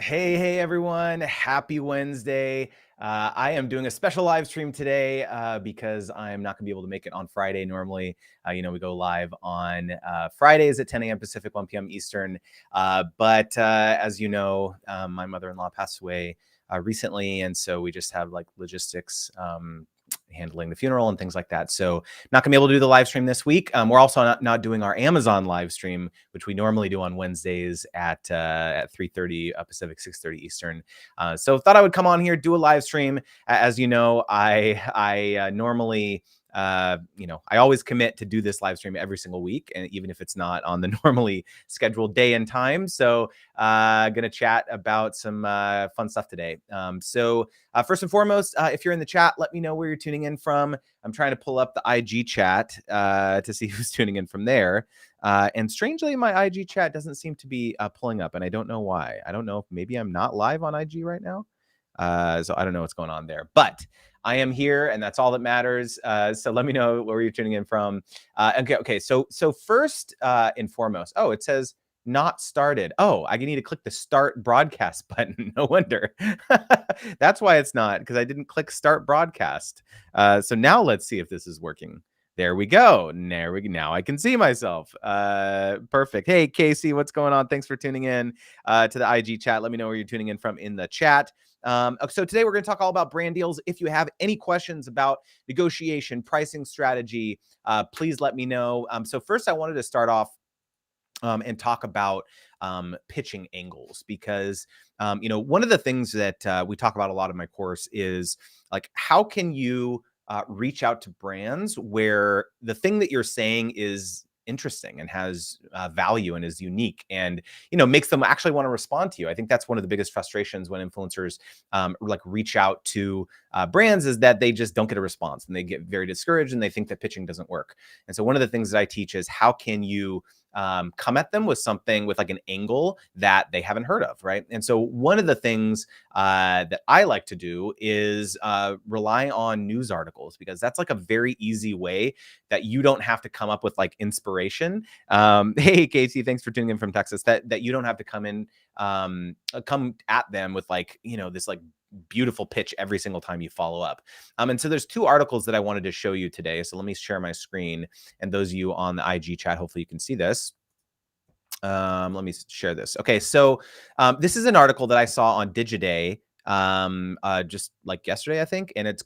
Hey, everyone. Happy Wednesday. I am doing a special live stream today because I'm not going to be able to make it on Friday. Normally, we go live on Fridays at 10 a.m. Pacific, 1 p.m. Eastern. But as you know, my mother-in-law passed away recently. And so we just have like logistics handling the funeral and things like that. So not gonna be able to do the live stream this week. We're also not doing our Amazon live stream, which we normally do on Wednesdays at 3:30 Pacific, 6:30 Eastern. So thought I would come on here, do a live stream. As you know, I normally I always commit to do this live stream every single week, and even if it's not on the normally scheduled day and time. So gonna chat about some fun stuff today. So first and foremost, if you're in the chat, let me know where you're tuning in from. I'm trying to pull up the IG chat to see who's tuning in from there. And strangely, my IG chat doesn't seem to be pulling up, and I don't know why. I don't know if maybe I'm not live on IG right now. So I don't know what's going on there, but I am here, and that's all that matters. So let me know where you're tuning in from. Okay. So first and foremost, it says not started. Oh, I need to click the start broadcast button. No wonder. That's why it's not, because I didn't click start broadcast. So now let's see if this is working. There we go. Now I can see myself. Perfect. Hey, Casey, what's going on? Thanks for tuning in to the IG chat. Let me know where you're tuning in from in the chat. So today we're going to talk all about brand deals. If you have any questions about negotiation, pricing strategy, please let me know. So first I wanted to start off and talk about pitching angles, because one of the things that we talk about a lot in my course is like, how can you reach out to brands where the thing that you're saying is interesting and has value and is unique, and makes them actually want to respond to you. I think that's one of the biggest frustrations when influencers like reach out to brands, is that they just don't get a response and they get very discouraged and they think that pitching doesn't work. And so one of the things that I teach is, how can you come at them with something, with like an angle that they haven't heard of, right? And so one of the things that I like to do is rely on news articles, because that's like a very easy way that you don't have to come up with like inspiration. Hey, Casey, thanks for tuning in from Texas. That you don't have to come at them with like, this like beautiful pitch every single time you follow up. And so there's two articles that I wanted to show you today. So let me share my screen, and those of you on the IG chat, hopefully you can see this. Let me share this. Okay, so this is an article that I saw on Digiday just like yesterday, I think, and it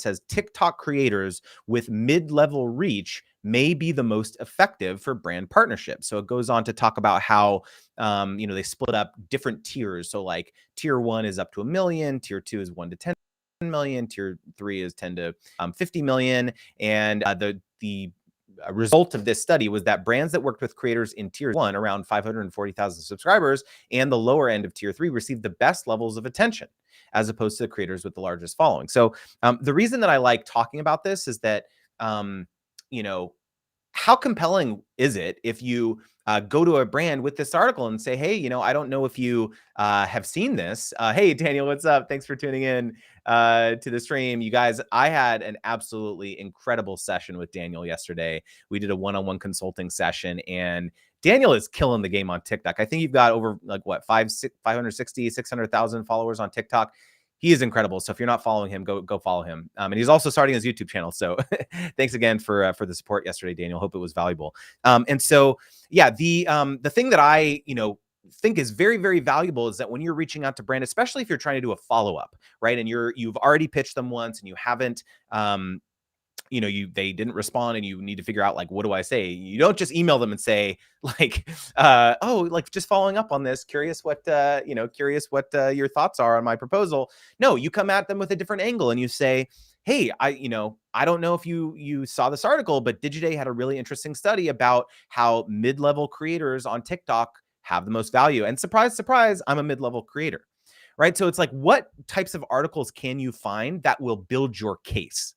says TikTok creators with mid-level reach may be the most effective for brand partnerships. So it goes on to talk about how they split up different tiers. So like tier 1 is up to 1 million, tier 2 is 1 to 10 million, tier 3 is 10 to 50 million, and the result of this study was that brands that worked with creators in tier 1, around 540,000 subscribers, and the lower end of tier 3 received the best levels of attention, as opposed to the creators with the largest following. So the reason that I like talking about this is that, how compelling is it if you go to a brand with this article and say, hey, I don't know if you have seen this. Hey, Daniel, what's up? Thanks for tuning in to the stream. You guys, I had an absolutely incredible session with Daniel yesterday. We did a one-on-one consulting session, and Daniel is killing the game on TikTok. I think you've got over like what, 560, 600,000 followers on TikTok. He is incredible. So if you're not following him, go follow him. And he's also starting his YouTube channel. So thanks again for the support yesterday, Daniel. Hope it was valuable. And so, yeah, the thing that I, think is very, very valuable is that when you're reaching out to brand, especially if you're trying to do a follow-up, right? And you've already pitched them once and you haven't, they didn't respond, and you need to figure out, like, what do I say? You don't just email them and say like, like, just following up on this, curious what your thoughts are on my proposal. No, you come at them with a different angle and you say, hey, I don't know if you saw this article, but Digiday had a really interesting study about how mid-level creators on TikTok have the most value. And surprise, surprise, I'm a mid-level creator, right? So it's like, what types of articles can you find that will build your case,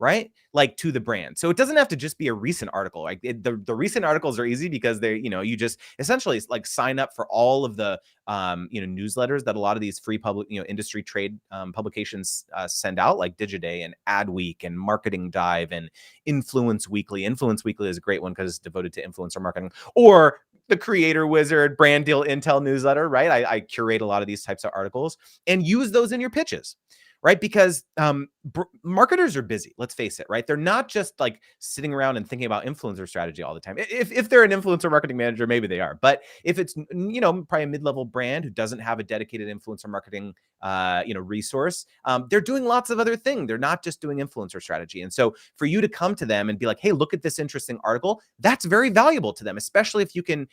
right? Like, to the brand. So it doesn't have to just be a recent article. Like the recent articles are easy because they're, you just essentially like sign up for all of the, newsletters that a lot of these free public, industry trade publications send out, like Digiday and Adweek and Marketing Dive and Influence Weekly. Influence Weekly is a great one because it's devoted to influencer marketing. Or the Creator Wizard, Brand Deal Intel newsletter, right? I curate a lot of these types of articles and use those in your pitches, right? Because marketers are busy. Let's face it, right? They're not just like sitting around and thinking about influencer strategy all the time. If they're an influencer marketing manager, maybe they are. But if it's, probably a mid-level brand who doesn't have a dedicated influencer marketing resource, they're doing lots of other things. They're not just doing influencer strategy. And so for you to come to them and be like, hey, look at this interesting article, that's very valuable to them, especially if you can,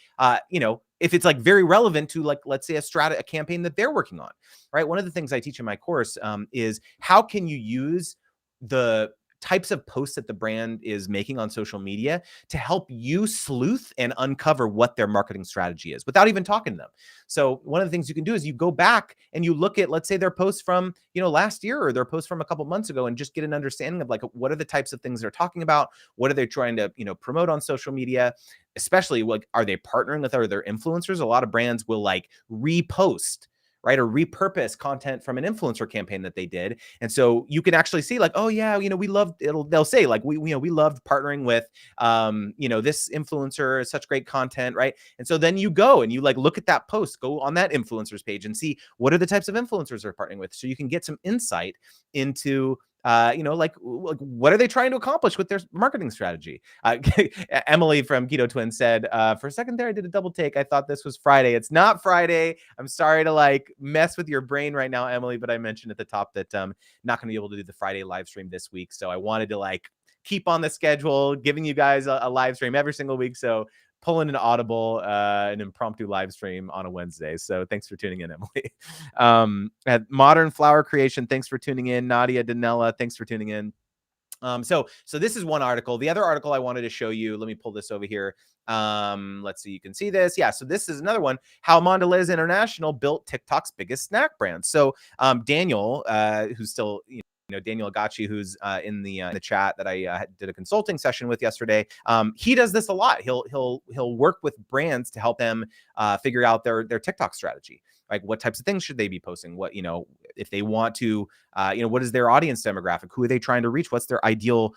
if it's like very relevant to, like, let's say a campaign that they're working on, right? One of the things I teach in my course is how can you use the types of posts that the brand is making on social media to help you sleuth and uncover what their marketing strategy is without even talking to them. So one of the things you can do is you go back and you look at, let's say, their posts from, last year or their posts from a couple months ago and just get an understanding of like, what are the types of things they're talking about? What are they trying to, promote on social media? Especially, like, are they partnering with other influencers? A lot of brands will like repost, right, or repurpose content from an influencer campaign that they did. And so you can actually see like, oh yeah, we loved it. They'll say like, we loved partnering with, this influencer, such great content, right? And so then you go and you like look at that post, go on that influencer's page and see what are the types of influencers they're partnering with. So you can get some insight into, like what are they trying to accomplish with their marketing strategy? Emily from Keto Twin said, for a second there, I did a double take. I thought this was Friday. It's not Friday. I'm sorry to like mess with your brain right now, Emily, but I mentioned at the top that not going to be able to do the Friday live stream this week. So I wanted to like keep on the schedule, giving you guys a live stream every single week. So pulling an audible, an impromptu live stream on a Wednesday. So thanks for tuning in, Emily. At Modern Flower Creation, thanks for tuning in. Nadia Danella, thanks for tuning in. So this is one article. The other article I wanted to show you, let me pull this over here. Let's see, you can see this. Yeah, so this is another one, how Mondelez International built TikTok's biggest snack brand. So Daniel, who's still, Daniel Agachi, who's in the chat that I did a consulting session with yesterday. He does this a lot. He'll work with brands to help them figure out their TikTok strategy. Like what types of things should they be posting? What, if they want to, what is their audience demographic? Who are they trying to reach? What's their ideal,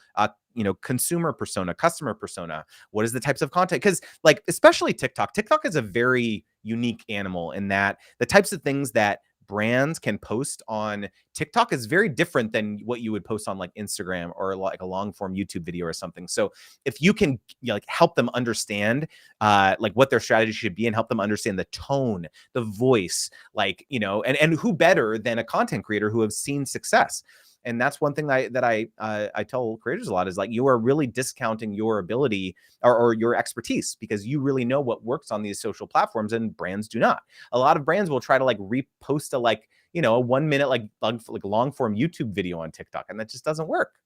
consumer persona, customer persona? What is the types of content? Because like, especially TikTok is a very unique animal in that the types of things that brands can post on TikTok is very different than what you would post on like Instagram or like a long form YouTube video or something. So if you can like help them understand like what their strategy should be and help them understand the tone, the voice, like, and who better than a content creator who have seen success. And that's one thing that I tell creators a lot is like, you are really discounting your ability or your expertise because you really know what works on these social platforms and brands do not. A lot of brands will try to like repost a like, a 1 minute like long form YouTube video on TikTok, and that just doesn't work.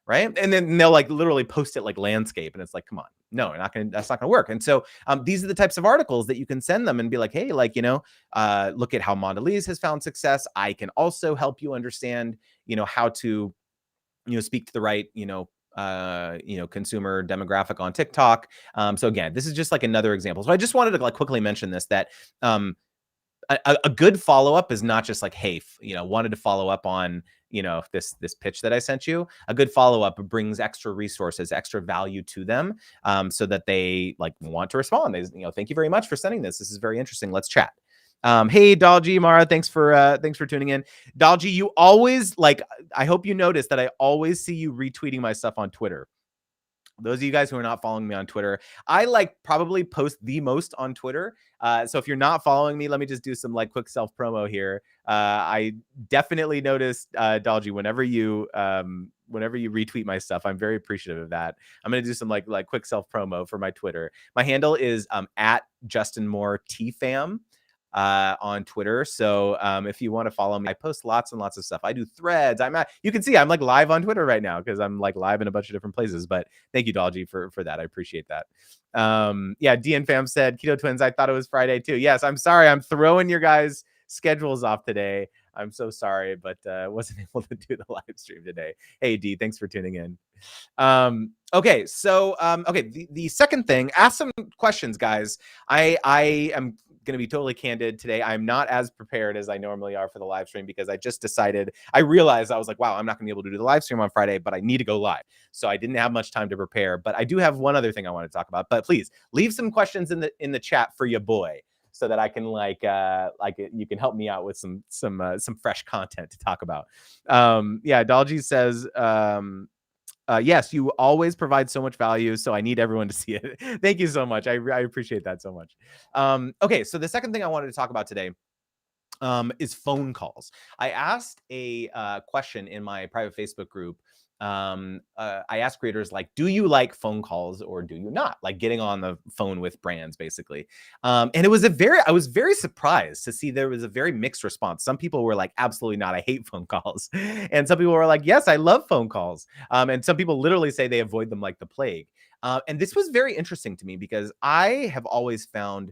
Right. And then they'll like literally post it like landscape. And it's like, come on, no, that's not going to work. And so these are the types of articles that you can send them and be like, hey, like, look at how Mondelez has found success. I can also help you understand, how to, speak to the right, consumer demographic on TikTok. So again, this is just like another example. So I just wanted to like quickly mention this, that a good follow-up is not just like, hey, wanted to follow up on, this pitch that I sent you. A good follow-up brings extra resources, extra value to them, so that they like want to respond. They, thank you very much for sending this. This is very interesting. Let's chat. Hey, Dalji, Mara, thanks for tuning in. Dalji, you always like, I hope you notice that I always see you retweeting my stuff on Twitter. Those of you guys who are not following me on Twitter, I like probably post the most on Twitter. So if you're not following me, let me just do some like quick self promo here. I definitely noticed, Dalji, whenever you retweet my stuff, I'm very appreciative of that. I'm going to do some like quick self promo for my Twitter. My handle is at Justin Moore TFam. On Twitter. So if you want to follow me, I post lots and lots of stuff. I do threads. You can see I'm like live on Twitter right now because I'm like live in a bunch of different places. But thank you, Dalji, for that. I appreciate that. Yeah, DN Fam said, Keto Twins, I thought it was Friday too. Yes, I'm sorry. I'm throwing your guys' schedules off today. I'm so sorry, but wasn't able to do the live stream today. Hey, D, thanks for tuning in. Okay, so the second thing, ask some questions, guys. I am going to be totally candid today. I'm not as prepared as I normally are for the live stream because I just decided, I realized I was like, wow, I'm not going to be able to do the live stream on Friday, but I need to go live. So I didn't have much time to prepare, but I do have one other thing I want to talk about. But please leave some questions in the chat for your boy, so that I can you can help me out with some fresh content to talk about. Yeah, Dalji says, yes, you always provide so much value, so I need everyone to see it. Thank you so much. I appreciate that so much. Okay, so the second thing I wanted to talk about today is phone calls. I asked a question in my private Facebook group. I asked creators, like, do you like phone calls or do you not like getting on the phone with brands, basically? And I was very surprised to see there was a very mixed response. Some people were like, absolutely not, I hate phone calls. And some people were like, yes, I love phone calls. And some people literally say they avoid them like the plague. And this was very interesting to me because I have always found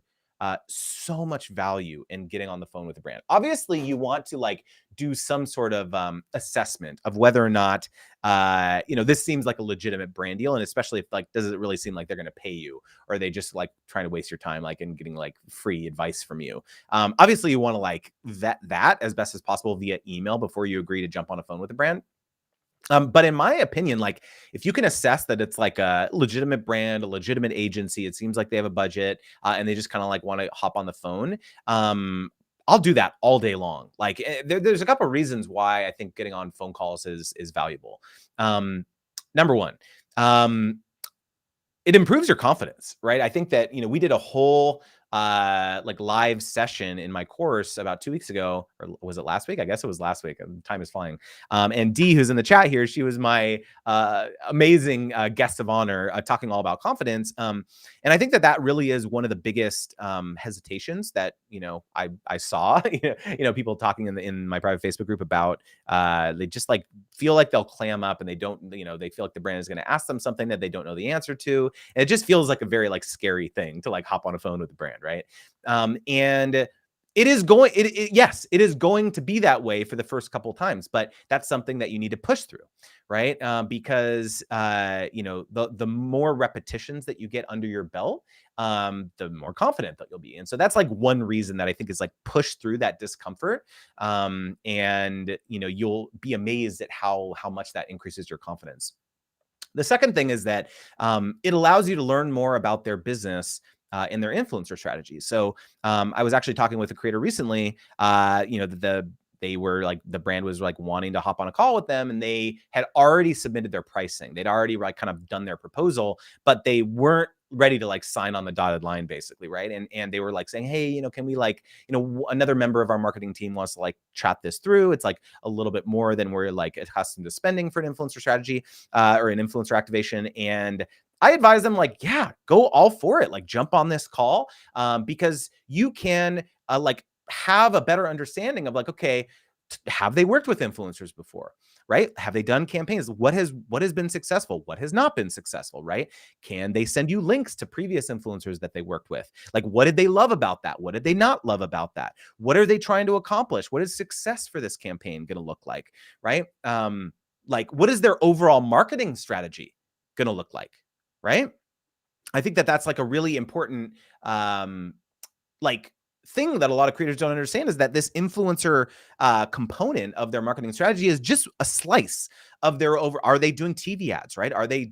so much value in getting on the phone with a brand. Obviously, you want to like do some sort of assessment of whether or not this seems like a legitimate brand deal, and especially if like, does it really seem like they're going to pay you, or are they just like trying to waste your time, like, and getting like free advice from you? Obviously, you want to like vet that as best as possible via email before you agree to jump on a phone with a brand. But in my opinion, like, if you can assess that it's like a legitimate brand, a legitimate agency, it seems like they have a budget, and they just kind of like want to hop on the phone. I'll do that all day long. Like, there's a couple of reasons why I think getting on phone calls is valuable. Number one, it improves your confidence, right? I think that, we did a whole like live session in my course about 2 weeks ago, or was it last week? I guess it was last week. Time is flying. And Dee, who's in the chat here, she was my amazing guest of honor, talking all about confidence. And I think that really is one of the biggest hesitations that I saw. People talking in my private Facebook group about they just like feel like they'll clam up, and they don't. They feel like the brand is going to ask them something that they don't know the answer to. And it just feels like a very like scary thing to like hop on a phone with the brand, right? And it is going, yes, it is going to be that way for the first couple of times, but that's something that you need to push through, right? Because the more repetitions that you get under your belt, the more confident that you'll be. And so that's like one reason that I think is like push through that discomfort. And you'll be amazed at how much that increases your confidence. The second thing is that it allows you to learn more about their business and their influencer strategies. So I was actually talking with a creator recently, they were like, the brand was like wanting to hop on a call with them, and they had already submitted their pricing. They'd already like kind of done their proposal, but they weren't ready to like sign on the dotted line, basically, right? And they were like saying, hey, can we like, another member of our marketing team wants to like chat this through. It's like a little bit more than we're like accustomed to spending for an influencer strategy or an influencer activation. And I advise them like, yeah, go all for it. Like, jump on this call because you can like have a better understanding of like, okay, have they worked with influencers before, right? Have they done campaigns? What has been successful? What has not been successful, right? Can they send you links to previous influencers that they worked with? Like, what did they love about that? What did they not love about that? What are they trying to accomplish? What is success for this campaign going to look like, right? Like, what is their overall marketing strategy going to look like, right? I think that that's like a really important like thing that a lot of creators don't understand, is that this influencer component of their marketing strategy is just a slice of their are they doing TV ads, right? Are they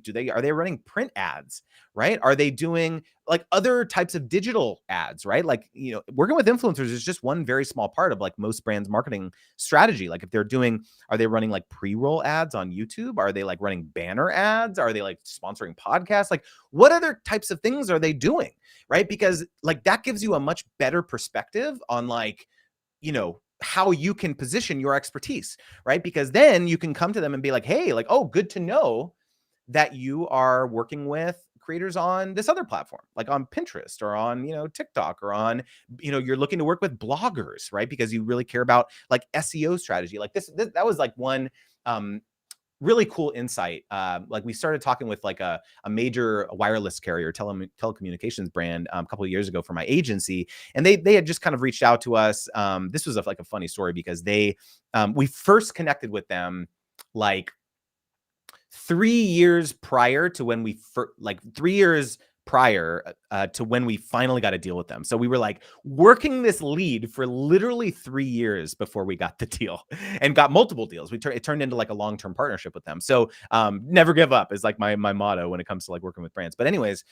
running print ads, right? Are they doing like other types of digital ads, right? Like, working with influencers is just one very small part of like most brands marketing strategy. Like, if are they running like pre-roll ads on YouTube? Are they like running banner ads? Are they like sponsoring podcasts? Like, what other types of things are they doing? Right? Because like that gives you a much better perspective on like, how you can position your expertise, right? Because then you can come to them and be like, hey, like, oh, good to know that you are working with creators on this other platform, like on Pinterest or on, TikTok, or on, you're looking to work with bloggers, right? Because you really care about like SEO strategy. Like that was like one, really cool insight. Like, we started talking with like a major wireless carrier, telecommunications brand a couple of years ago for my agency. And they had just kind of reached out to us. This was like a funny story because we first connected with them like 3 years prior to when like 3 years prior to when we finally got a deal with them. So we were like working this lead for literally 3 years before we got the deal and got multiple deals. It turned into like a long-term partnership with them. So never give up is like my motto when it comes to like working with brands. But anyways,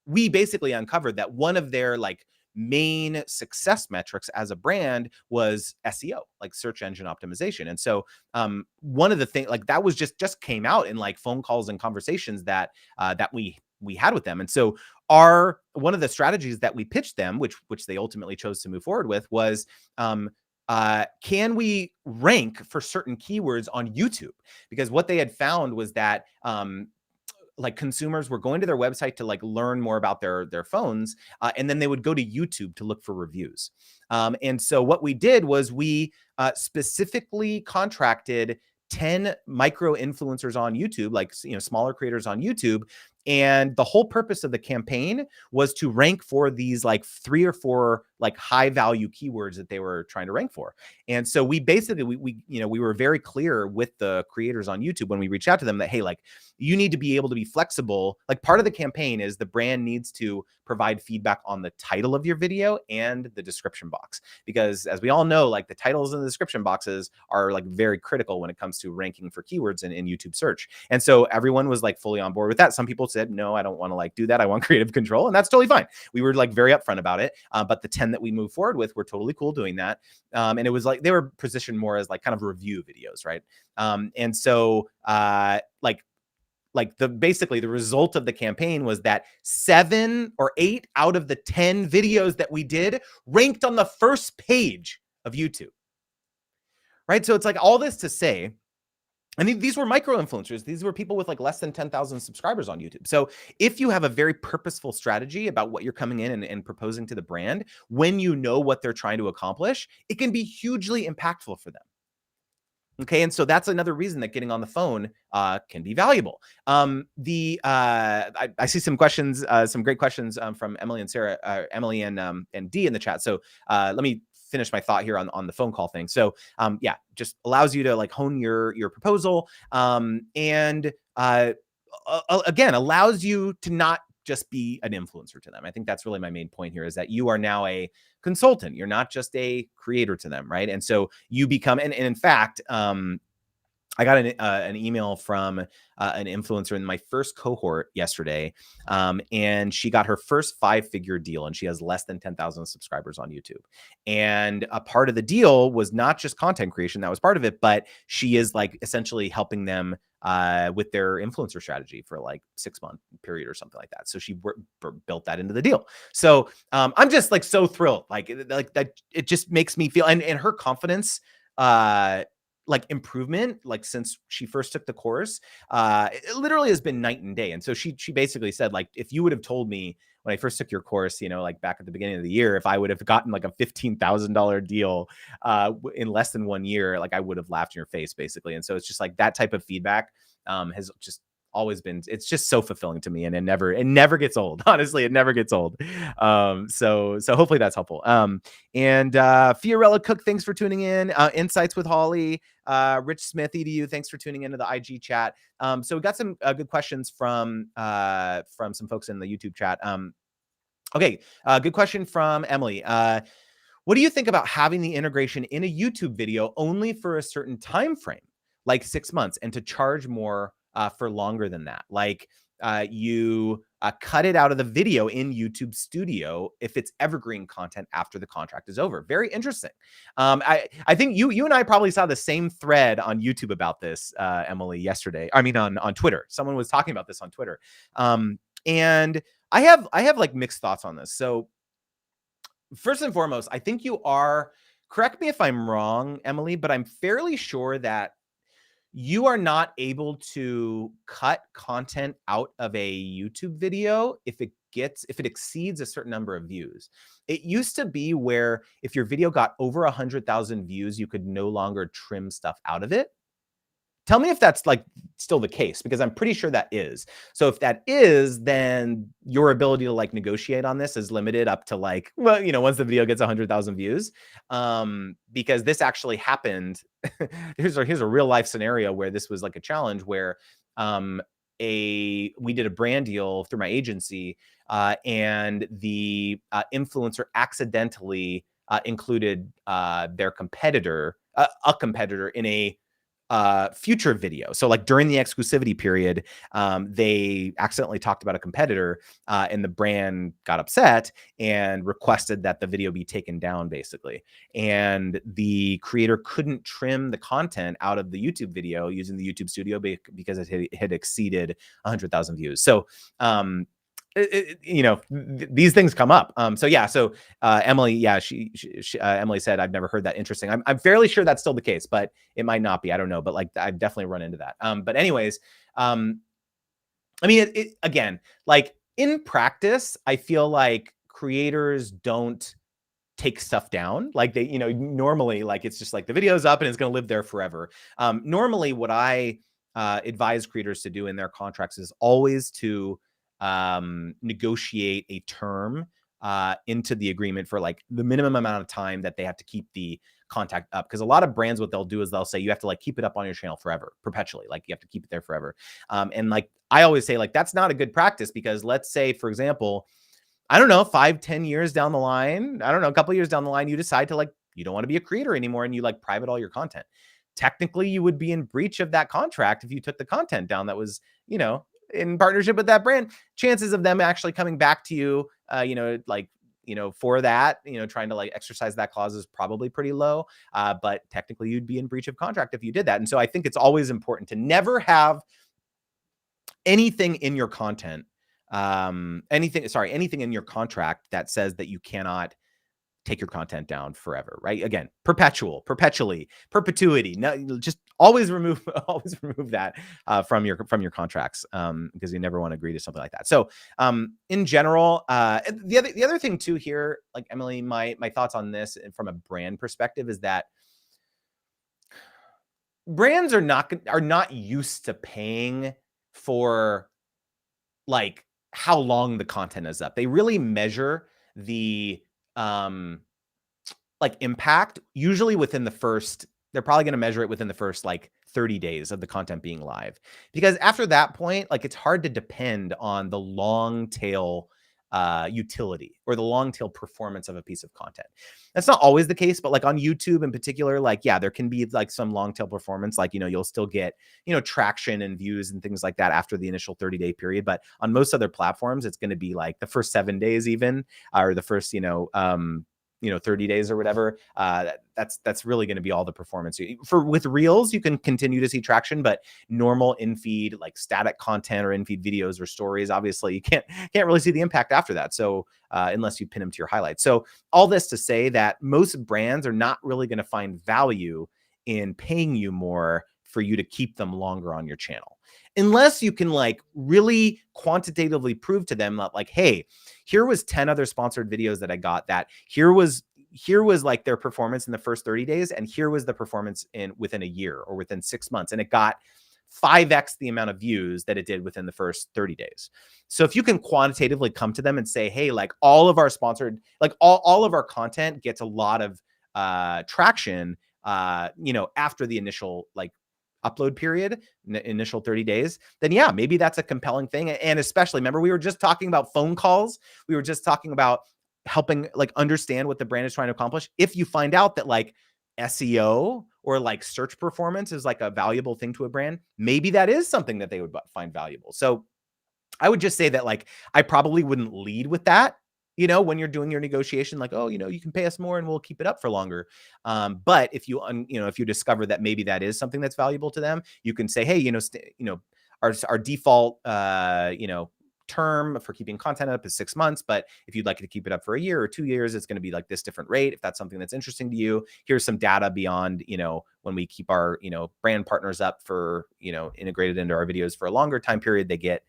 we basically uncovered that one of their like main success metrics as a brand was SEO, like search engine optimization. And so one of the things like that was just came out in like phone calls and conversations that we had with them. And so one of the strategies that we pitched them, which they ultimately chose to move forward with, was can we rank for certain keywords on YouTube? Because what they had found was that like consumers were going to their website to like learn more about their phones, and then they would go to YouTube to look for reviews. And so what we did was we specifically contracted 10 micro influencers on YouTube, like smaller creators on YouTube. And the whole purpose of the campaign was to rank for these like 3 or 4 like high value keywords that they were trying to rank for. And so we basically, we were very clear with the creators on YouTube when we reached out to them that, hey, like you need to be able to be flexible. Like part of the campaign is the brand needs to provide feedback on the title of your video and the description box. Because as we all know, like the titles and the description boxes are like very critical when it comes to ranking for keywords in YouTube search. And so everyone was like fully on board with that. Some people said, no, I don't want to like do that. I want creative control. And that's totally fine. We were like very upfront about it. But the 10 that we moved forward with were totally cool doing that. And it was like, they were positioned more as like kind of review videos. Right. And so basically the result of the campaign was that 7 or 8 out of the 10 videos that we did ranked on the first page of YouTube. Right. So it's like all this to say, and these were micro influencers. These were people with like less than 10,000 subscribers on YouTube. So if you have a very purposeful strategy about what you're coming in and proposing to the brand, when you know what they're trying to accomplish, it can be hugely impactful for them. Okay, and so that's another reason that getting on the phone can be valuable. I see some questions, some great questions from Emily and Sarah, Emily and Dee in the chat. So let me finish my thought here on the phone call thing. So yeah, just allows you to like hone your proposal, and again allows you to not just be an influencer to them. I think that's really my main point here, is that you are now a consultant. You're not just a creator to them, right? And so you become, and in fact, I got an email from an influencer in my first cohort yesterday, and she got her first 5-figure deal, and she has less than 10,000 subscribers on YouTube. And a part of the deal was not just content creation, that was part of it, but she is like essentially helping them with their influencer strategy for like 6-month period or something like that. So she built that into the deal. So I'm just like so thrilled, like that. It just makes me feel, and her confidence, like improvement, like since she first took the course, it literally has been night and day. And so she basically said, like, if you would have told me when I first took your course, like back at the beginning of the year, if I would have gotten like a $15,000 deal in less than 1 year, like I would have laughed in your face, basically. And so it's just like that type of feedback has just always been, it's just so fulfilling to me, and it never gets old. Honestly, it never gets old. So hopefully that's helpful. And Fiorella Cook, thanks for tuning in. Insights with Holly, Rich Smith, EDU, thanks for tuning into the IG chat. So we got some good questions from some folks in the YouTube chat. Okay, good question from Emily. What do you think about having the integration in a YouTube video only for a certain time frame, like 6 months, and to charge more for longer than that? Like you cut it out of the video in YouTube Studio if it's evergreen content after the contract is over. Very interesting. I think you and I probably saw the same thread on YouTube about this, Emily, yesterday. I mean, on Twitter. Someone was talking about this on Twitter. And I have like mixed thoughts on this. So first and foremost, I think you are, correct me if I'm wrong, Emily, but I'm fairly sure that you are not able to cut content out of a YouTube video if it exceeds a certain number of views. It used to be where if your video got over 100,000 views, you could no longer trim stuff out of it. Tell me if that's like still the case, because I'm pretty sure that is. So if that is, then your ability to like negotiate on this is limited up to like, well, once the video gets 100,000 views, because this actually happened. Here's a real life scenario where this was like a challenge where we did a brand deal through my agency, and the influencer accidentally included their competitor, a competitor, in a future video. So like during the exclusivity period, they accidentally talked about a competitor, and the brand got upset and requested that the video be taken down, basically. And the creator couldn't trim the content out of the YouTube video using the YouTube Studio because it had exceeded 100,000 views. So, these things come up. So Emily, yeah, Emily said, I've never heard that. Interesting. I'm fairly sure that's still the case, but it might not be. I don't know, but like I've definitely run into that. But anyways, I mean, again, like in practice, I feel like creators don't take stuff down. Like they, normally, like it's just like the video's up and it's going to live there forever. Normally what I advise creators to do in their contracts is always to negotiate a term into the agreement for like the minimum amount of time that they have to keep the contact up. Because a lot of brands, what they'll do is they'll say you have to like keep it up on your channel forever, perpetually. Like you have to keep it there forever. And like I always say, like that's not a good practice, because let's say, for example, I don't know, 5-10 years down the line, I don't know, a couple years down the line, you decide to like, you don't want to be a creator anymore and you like private all your content. Technically, you would be in breach of that contract if you took the content down that was, in partnership with that brand. Chances of them actually coming back to you, for that, trying to like exercise that clause is probably pretty low. But technically you'd be in breach of contract if you did that. And so I think it's always important to never have anything in your content, anything in your contract that says that you cannot take your content down forever, right? Again, perpetually, perpetuity. No, just always remove that from your contracts, because you never want to agree to something like that. So, in general, the other thing too here, like Emily, my thoughts on this from a brand perspective is that brands are not used to paying for like how long the content is up. They really measure the like impact usually within the first, they're probably going to measure it within the first like 30 days of the content being live, because after that point, like it's hard to depend on the long tail utility or the long tail performance of a piece of content. That's not always the case, but like on YouTube in particular, like, yeah, there can be like some long tail performance. Like, you'll still get, traction and views and things like that after the initial 30-day period. But on most other platforms, it's going to be like the first 7 days even, or the first, 30 days or whatever. That's really going to be all the performance. With Reels, you can continue to see traction, but normal in-feed, like static content or in-feed videos or stories, obviously you can't really see the impact after that. So unless you pin them to your highlights. So all this to say that most brands are not really going to find value in paying you more for you to keep them longer on your channel, unless you can like really quantitatively prove to them that like, hey, here was 10 other sponsored videos that I got, that here was like their performance in the first 30 days. And here was the performance within a year or within 6 months. And it got 5x the amount of views that it did within the first 30 days. So if you can quantitatively come to them and say, hey, like all of our sponsored, like all of our content gets a lot of traction, after the initial like upload period, initial 30 days, then yeah, maybe that's a compelling thing. And especially, remember, we were just talking about phone calls. We were just talking about helping like understand what the brand is trying to accomplish. If you find out that like SEO or like search performance is like a valuable thing to a brand, maybe that is something that they would find valuable. So I would just say that like, I probably wouldn't lead with that, when you're doing your negotiation, like, oh, you can pay us more and we'll keep it up for longer. But if you discover that maybe that is something that's valuable to them, you can say, hey, our default, term for keeping content up is 6 months, but if you'd like to keep it up for a year or 2 years, it's going to be like this different rate. If that's something that's interesting to you, here's some data beyond, when we keep our, brand partners up for, integrated into our videos for a longer time period, they get,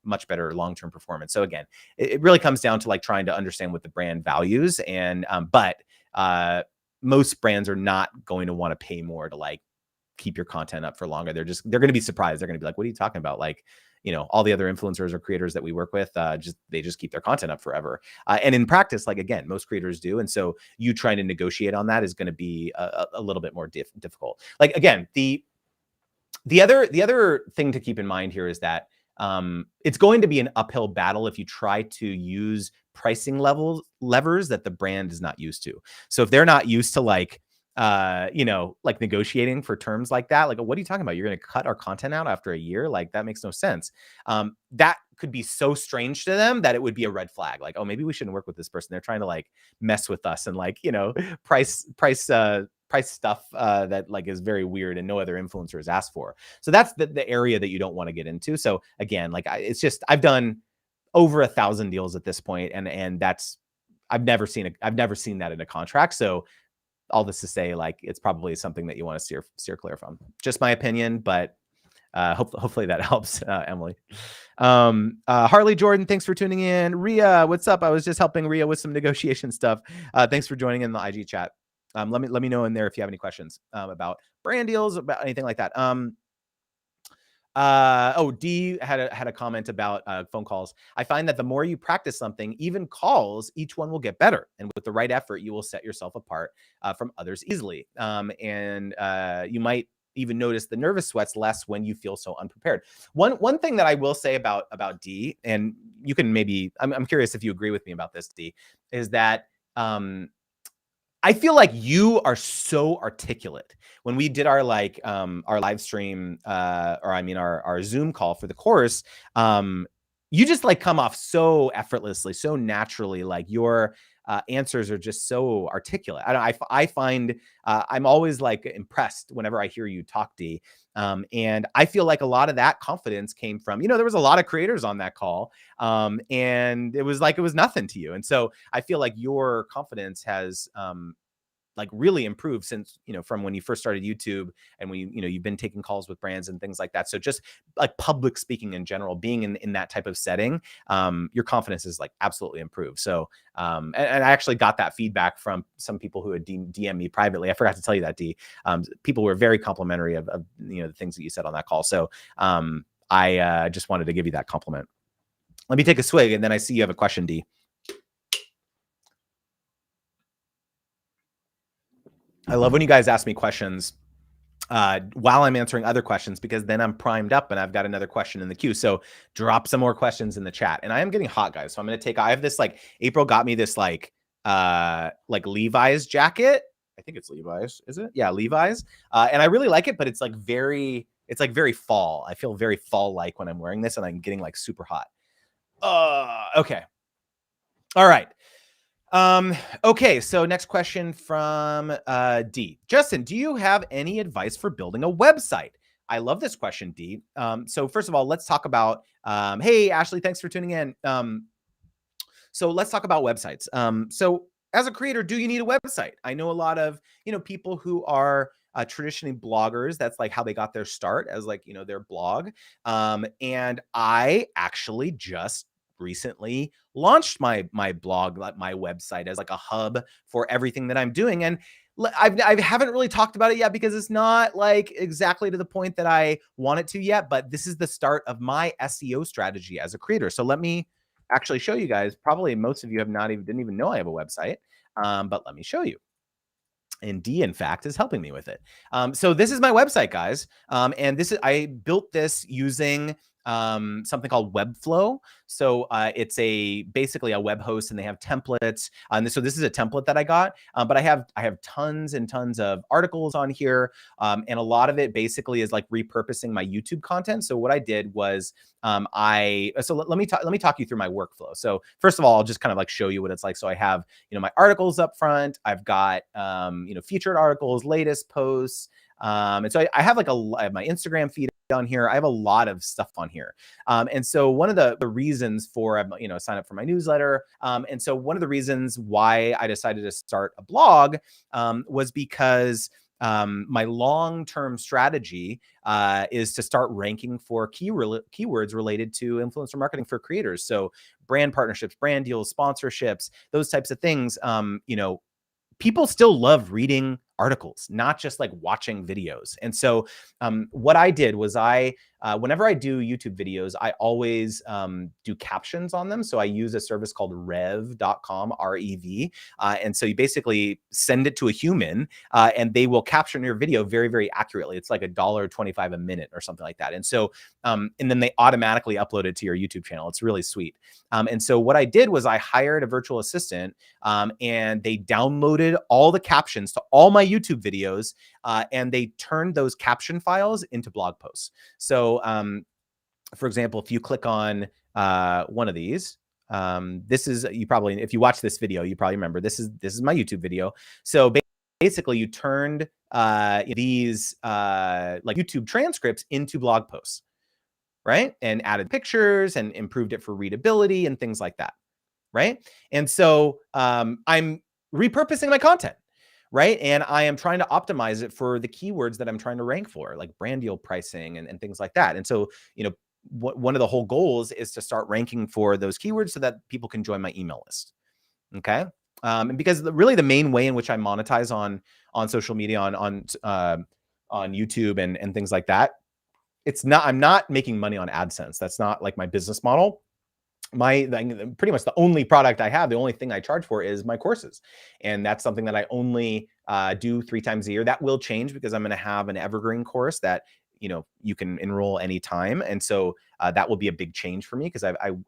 much better long-term performance. So again, it really comes down to like trying to understand what the brand values. And, but most brands are not going to want to pay more to like keep your content up for longer. They're going to be surprised. They're going to be like, what are you talking about? Like, all the other influencers or creators that we work with, they just keep their content up forever. And in practice, like, again, most creators do. And so you trying to negotiate on that is going to be a little bit more difficult. Like, again, the other thing to keep in mind here is that it's going to be an uphill battle if you try to use pricing levers that the brand is not used to. So if they're not used to like, like negotiating for terms like that, like, what are you talking about? You're going to cut our content out after a year? Like, that makes no sense. That could be so strange to them that it would be a red flag. Like, oh, maybe we shouldn't work with this person. They're trying to like mess with us and like, price stuff that like is very weird and no other influencers ask for. So that's the area that you don't want to get into. So again, like it's just, I've done over 1,000 deals at this point, and that's, I've never seen that in a contract. So all this to say, like, it's probably something that you want to steer clear from. Just my opinion, but hopefully that helps, Emily. Harley Jordan, thanks for tuning in. Ria, what's up? I was just helping Ria with some negotiation stuff. Thanks for joining in the IG chat. Let me know in there if you have any questions about brand deals, about anything like that. D had a comment about phone calls. I find that the more you practice something, even calls, each one will get better. And with the right effort, you will set yourself apart from others easily. And you might even notice the nervous sweats less when you feel so unprepared. One thing that I will say about D, and you can maybe, I'm curious if you agree with me about this, D, is that I feel like you are so articulate. When we did our live stream, our Zoom call for the course, you just like come off so effortlessly, so naturally. Like your answers are just so articulate. I find I'm always like impressed whenever I hear you talk, D. And I feel like a lot of that confidence came from, there was a lot of creators on that call, and it was nothing to you. And so I feel like your confidence has like really improved since, from when you first started YouTube, and when you've been taking calls with brands and things like that. So just like public speaking in general, being in that type of setting, your confidence is like absolutely improved. So, and I actually got that feedback from some people who had DM me privately. I forgot to tell you that, D. People were very complimentary of the things that you said on that call. So I just wanted to give you that compliment. Let me take a swig, and then I see you have a question, D. I love when you guys ask me questions while I'm answering other questions, because then I'm primed up and I've got another question in the queue. So drop some more questions in the chat. And I am getting hot, guys. So I have this, like, April got me this like Levi's jacket. I think it's Levi's, is it? Yeah, Levi's. And I really like it, but it's like very fall. I feel very fall-like when I'm wearing this, and I'm getting like super hot. Okay. All right. Okay, so next question from D. Justin, do you have any advice for building a website? I love this question, D. So first of all, let's talk about, hey, Ashley, thanks for tuning in. So let's talk about websites. So as a creator, do you need a website? I know a lot of, people who are traditionally bloggers. That's like how they got their start, as like, their blog. And I actually just recently launched my blog, my website, as like a hub for everything that I'm doing. And I haven't really talked about it yet, because it's not like exactly to the point that I want it to yet, but this is the start of my SEO strategy as a creator. So let me actually show you guys. Probably most of you didn't even know I have a website, but let me show you. And D, in fact, is helping me with it. So this is my website, guys. And I built this using something called Webflow. So it's basically a web host, and they have templates. So this is a template that I got, but I have tons and tons of articles on here, and a lot of it basically is like repurposing my YouTube content. So what I did was let me talk you through my workflow. So first of all, I'll just kind of like show you what it's like. So I have my articles up front. I've got featured articles, latest posts. And so I have I have my Instagram feed on here. I have a lot of stuff on here. And so one of the reasons for, sign up for my newsletter. And so one of the reasons why I decided to start a blog was because my long-term strategy is to start ranking for keywords related to influencer marketing for creators. So brand partnerships, brand deals, sponsorships, those types of things. People still love reading articles, not just like watching videos. And so what I did was I whenever I do YouTube videos, I always do captions on them. So I use a service called rev.com, R-E-V. And so you basically send it to a human and they will caption your video very, very accurately. It's like $1.25 a minute or something like that. And so, and then they automatically upload it to your YouTube channel. It's really sweet. And so what I did was I hired a virtual assistant and they downloaded all the captions to all my YouTube videos and they turned those caption files into blog posts. So, for example, if you click on one of these, this is, you probably, if you watch this video, you probably remember this is my YouTube video. So basically you turned these like YouTube transcripts into blog posts, right? And added pictures and improved it for readability and things like that, right? And so I'm repurposing my content, right? And I am trying to optimize it for the keywords that I'm trying to rank for, like brand deal pricing and things like that. And so, you know, one of the whole goals is to start ranking for those keywords so that people can join my email list. Okay. And because really the main way in which I monetize on social media, on YouTube and things like that, I'm not making money on AdSense. That's not like my business model. Pretty much the only product I have, the only thing I charge for is my courses. And that's something that I only do 3 times a year. That will change because I'm going to have an evergreen course that, you know, you can enroll anytime. And so that will be a big change for me because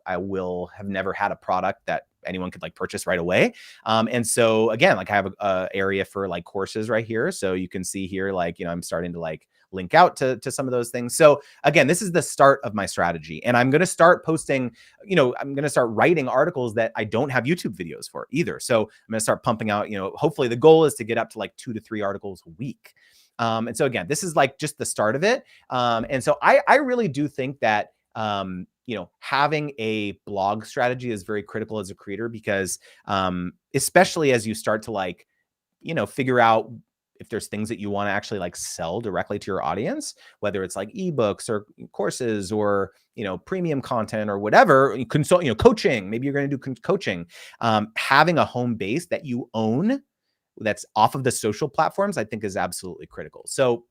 I will have never had a product that anyone could like purchase right away. And so again, like I have a area for like courses right here. So you can see here, like, you know, I'm starting to like link out to some of those things. So again, this is the start of my strategy. And I'm going to start posting, you know, I'm going to start writing articles that I don't have YouTube videos for either. So I'm going to start pumping out, you know, hopefully the goal is to get up to like 2 to 3 articles a week. And so again, this is like just the start of it. And so I really do think that, you know, having a blog strategy is very critical as a creator because, especially as you start to like, you know, figure out if there's things that you want to actually like sell directly to your audience, whether it's like ebooks or courses or, you know, premium content or whatever, consult, you know, coaching, maybe you're going to do coaching, having a home base that you own that's off of the social platforms, I think is absolutely critical. So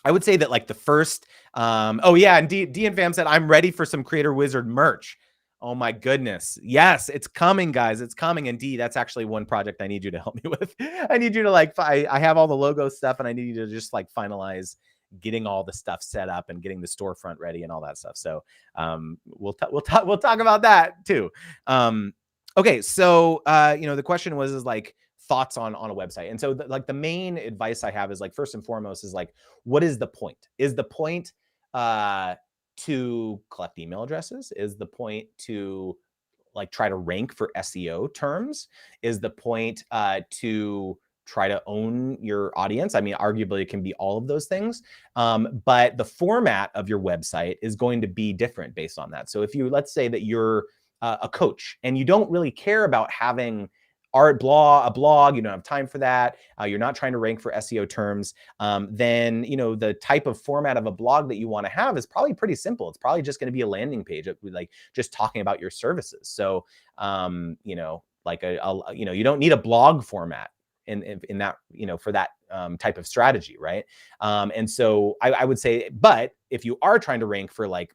I would say that like the first, oh yeah, and Dean Fam said, I'm ready for some Creator Wizard merch. Oh my goodness. Yes, it's coming, guys. It's coming. And D, that's actually one project I need you to help me with. I need you to like, I have all the logo stuff and I need you to just like finalize getting all the stuff set up and getting the storefront ready and all that stuff. So we'll talk about that too. Okay. So, you know, the question was like, thoughts on a website. And so like the main advice I have is like, first and foremost is like, what is the point? Is the point to collect email addresses? Is the point to like try to rank for SEO terms? Is the point to try to own your audience? I mean, arguably it can be all of those things, but the format of your website is going to be different based on that. So if you, let's say that you're a coach and you don't really care about having a blog, you don't have time for that, you're not trying to rank for SEO terms, then, you know, the type of format of a blog that you want to have is probably pretty simple. It's probably just going to be a landing page of like just talking about your services. So, you know, like you know, you don't need a blog format in that, you know, for that type of strategy, right? And so I would say, but if you are trying to rank for like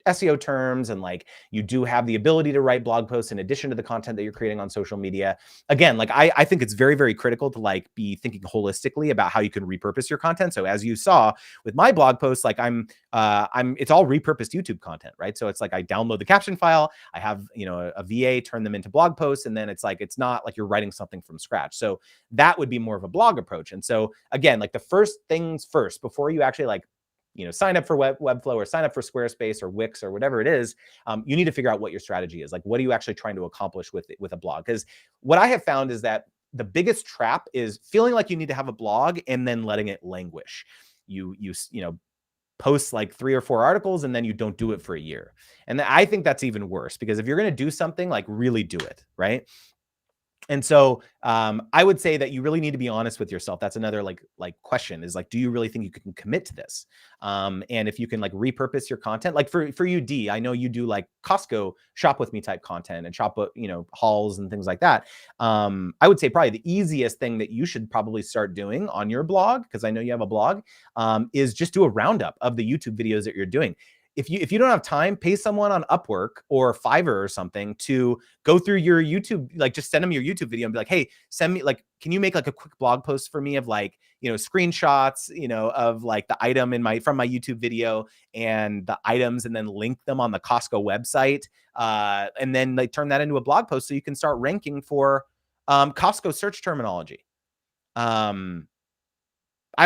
SEO terms and like you do have the ability to write blog posts in addition to the content that you're creating on social media, again, like I think it's very, very critical to like be thinking holistically about how you can repurpose your content. So as you saw with my blog posts, like it's all repurposed YouTube content, right? So it's like I download the caption file, I have, you know, a VA turn them into blog posts, and then it's like it's not like you're writing something from scratch. So that would be more of a blog approach. And so again, like the first things first, before you actually like, you know, sign up for Webflow or sign up for Squarespace or Wix or whatever it is, you need to figure out what your strategy is. Like, what are you actually trying to accomplish with a blog? Because what I have found is that the biggest trap is feeling like you need to have a blog and then letting it languish. You know, post like 3 or 4 articles and then you don't do it for a year. And I think that's even worse, because if you're going to do something, like really do it, right? And so I would say that you really need to be honest with yourself. That's another like question is like, do you really think you can commit to this? And if you can like repurpose your content, like for you, D, I know you do like Costco shop with me type content and shop, hauls and things like that. I would say probably the easiest thing that you should probably start doing on your blog, because I know you have a blog, is just do a roundup of the YouTube videos that you're doing. If you don't have time, pay someone on Upwork or Fiverr or something to go through your YouTube, like just send them your YouTube video and be like, hey, send me like, can you make like a quick blog post for me of like, screenshots, of like the item from my YouTube video and the items, and then link them on the Costco website. And then like turn that into a blog post so you can start ranking for Costco search terminology. I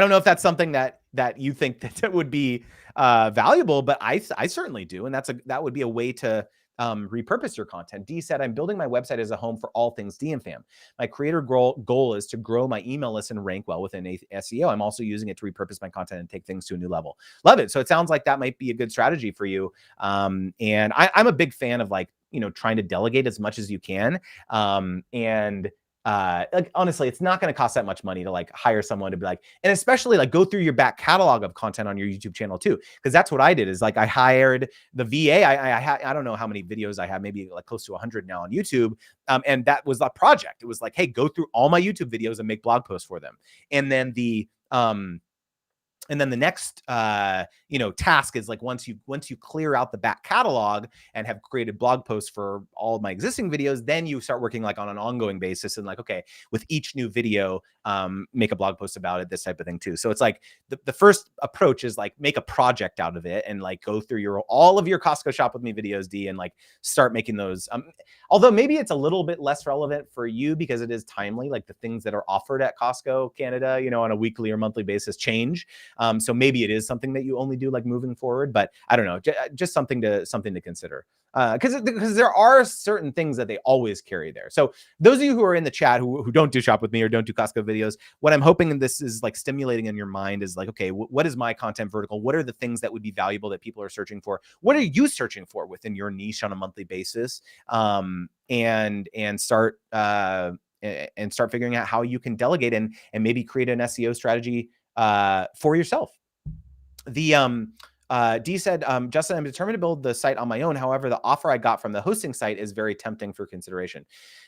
don't know if that's something that you think that would be valuable, but I certainly do, and that would be a way to repurpose your content. D said, I'm building my website as a home for all things DMFam. My creator goal is to grow my email list and rank well within SEO. I'm also using it to repurpose my content and take things to a new level. Love it. So it sounds like that might be a good strategy for you. And I'm a big fan of like, trying to delegate as much as you can. And like honestly, it's not going to cost that much money to like hire someone to be like, and especially like go through your back catalog of content on your YouTube channel too, because that's what I did. Is like I hired the VA. I don't know how many videos I have, maybe like close to 100 now on YouTube, and that was a project. It was like, hey, go through all my YouTube videos and make blog posts for them, and then the next, task is like once you clear out the back catalog and have created blog posts for all of my existing videos, then you start working like on an ongoing basis and like, okay, with each new video, make a blog post about it, this type of thing too. So it's like the first approach is like make a project out of it and like go through all of your Costco shop with me videos, D, and like start making those. Although maybe it's a little bit less relevant for you because it is timely, like the things that are offered at Costco Canada, on a weekly or monthly basis change. So maybe it is something that you only do like moving forward, but I don't know, just something to consider. Because there are certain things that they always carry there. So those of you who are in the chat who don't do shop with me or don't do Costco videos, what I'm hoping this is like stimulating in your mind is like, okay, what is my content vertical? What are the things that would be valuable that people are searching for? What are you searching for within your niche on a monthly basis? And start figuring out how you can delegate and maybe create an SEO strategy for yourself. D said, Justin, I'm determined to build the site on my own. However, the offer I got from the hosting site is very tempting for consideration.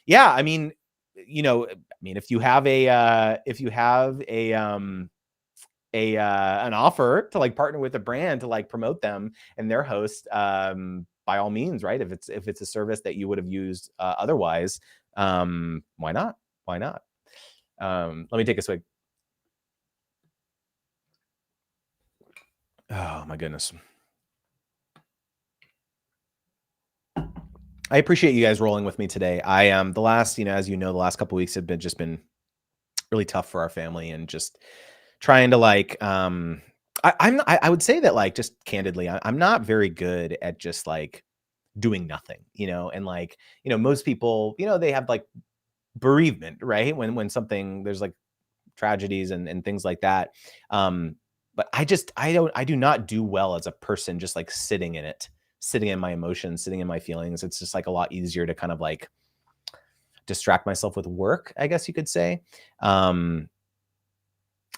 Yeah, I mean, if you have an offer to like partner with a brand to like promote them and their host, by all means, right? If it's a service that you would have used otherwise, why not? Why not? Let me take a swig. Oh my goodness. I appreciate you guys rolling with me today. I am the last, as the last couple of weeks have been really tough for our family, and just trying to like, I would say that like, just candidly, I'm not very good at just like doing nothing, and like, most people, they have like bereavement, right? When something, there's like tragedies and things like that. But I do not do well as a person, just like sitting in my emotions, sitting in my feelings. It's just like a lot easier to kind of like distract myself with work, I guess you could say. I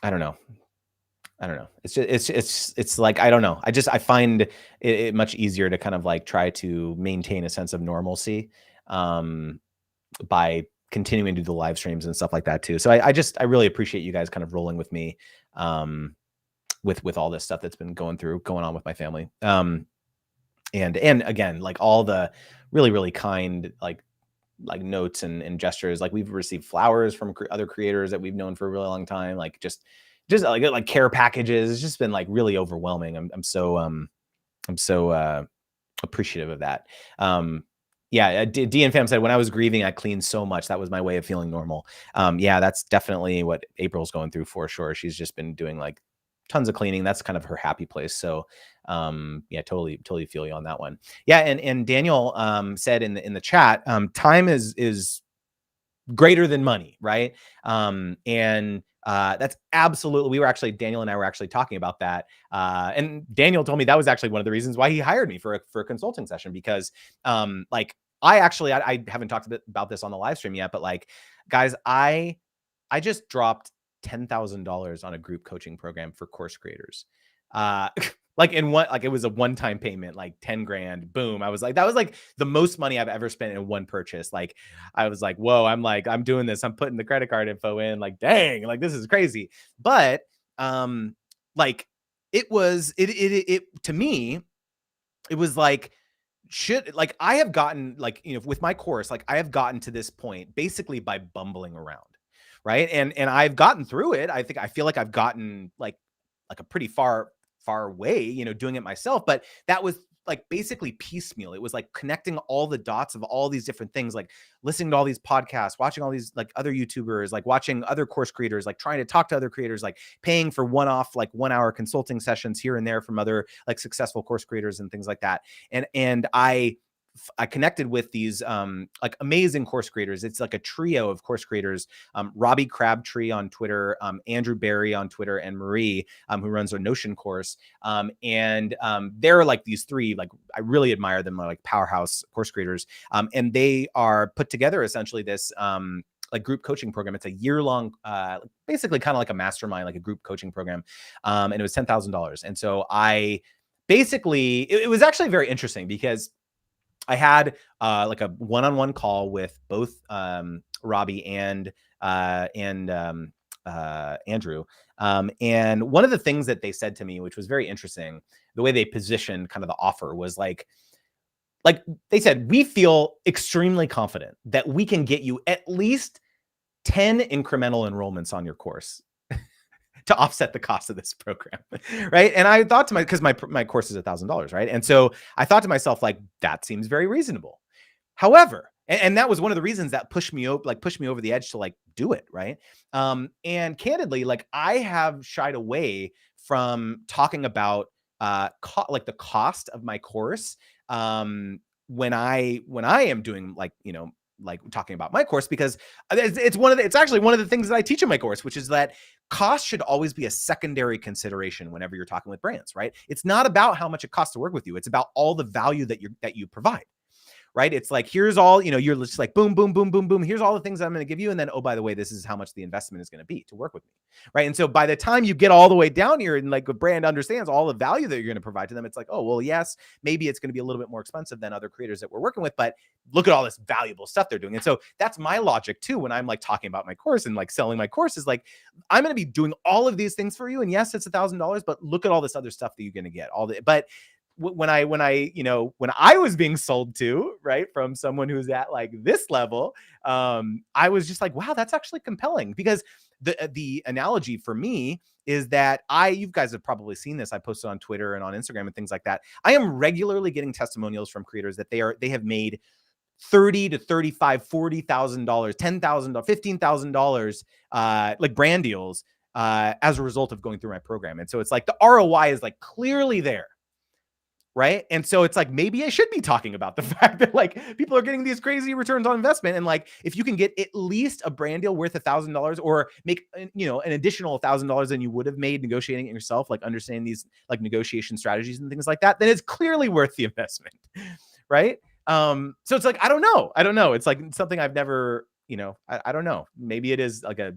don't know. It's like, I don't know. I find it much easier to kind of like try to maintain a sense of normalcy, by continuing to do the live streams and stuff like that too. So I really appreciate you guys kind of rolling with me, with all this stuff that's been going on with my family. And again, like all the really, really kind, like notes and gestures, like we've received flowers from other creators that we've known for a really long time. Like just like care packages. It's just been like really overwhelming. I'm so appreciative of that. Yeah, D and Fam said, when I was grieving, I cleaned so much. That was my way of feeling normal. Yeah, that's definitely what April's going through for sure. She's just been doing like tons of cleaning. That's kind of her happy place. So yeah, totally feel you on that one. Yeah, and Daniel said in the chat, time is greater than money, right? And that's absolutely, Daniel and I were actually talking about that. And Daniel told me that was actually one of the reasons why he hired me for a consulting session, because like I haven't talked about this on the live stream yet, but like, guys, I just dropped $10,000 on a group coaching program for course creators. Like it was a one-time payment, like 10 grand, boom. I was like, that was like the most money I've ever spent in one purchase. Like, I was like, whoa, I'm doing this. I'm putting the credit card info in, like, dang, like this is crazy. But, like to me, it was like, I have gotten, like, with my course, like I have gotten to this point basically by bumbling around. Right. And I've gotten through it. I feel like I've gotten like a pretty far way, doing it myself. But that was like basically piecemeal. It was like connecting all the dots of all these different things, like listening to all these podcasts, watching all these like other YouTubers, like watching other course creators, like trying to talk to other creators, like paying for one-off, like 1 hour consulting sessions here and there from other like successful course creators and things like that. And I connected with these like amazing course creators. It's like a trio of course creators: Robbie Crabtree on Twitter, Andrew Barry on Twitter, and Marie, who runs a Notion course. And they're like these three, like I really admire them, like powerhouse course creators. And they are put together essentially this like group coaching program. It's a year-long, basically kind of like a mastermind, like a group coaching program. And it was $10,000. And so it was actually very interesting because I had like a one-on-one call with both Robbie and Andrew. And one of the things that they said to me, which was very interesting, the way they positioned kind of the offer was like they said, we feel extremely confident that we can get you at least 10 incremental enrollments on your course to offset the cost of this program. Right. And I thought to because my course is $1,000. Right. And so I thought to myself, like, that seems very reasonable. However, and that was one of the reasons that pushed me over the edge to like do it. Right. And candidly, like I have shied away from talking about like the cost of my course when I am doing like talking about my course, because it's actually one of the things that I teach in my course, which is that cost should always be a secondary consideration whenever you're talking with brands, right? It's not about how much it costs to work with you. It's about all the value that you provide. Right. It's like, here's all, you're just like, boom, boom, boom, boom, boom. Here's all the things I'm going to give you. And then, oh, by the way, this is how much the investment is going to be to work with me. Right. And so by the time you get all the way down here and like a brand understands all the value that you're going to provide to them, it's like, oh, well, yes, maybe it's going to be a little bit more expensive than other creators that we're working with, but look at all this valuable stuff they're doing. And so that's my logic too, when I'm like talking about my course and like selling my course, is like, I'm going to be doing all of these things for you. And yes, it's $1,000, but look at all this other stuff that you're going to get. But when I was being sold to, right, from someone who's at like this level, I was just like, wow, that's actually compelling. Because the analogy for me is that you guys have probably seen this. I posted on Twitter and on Instagram and things like that. I am regularly getting testimonials from creators that they have made $30,000 to $35,000, $40,000, $10,000, $15,000 like brand deals as a result of going through my program. And so it's like the ROI is like clearly there. Right. And so it's like, maybe I should be talking about the fact that like people are getting these crazy returns on investment. And like, if you can get at least a brand deal worth $1,000 or make, an additional $1,000 than you would have made negotiating it yourself, like understanding these like negotiation strategies and things like that, then it's clearly worth the investment. Right. So it's like, I don't know. It's like something I've never, I don't know. Maybe it is like a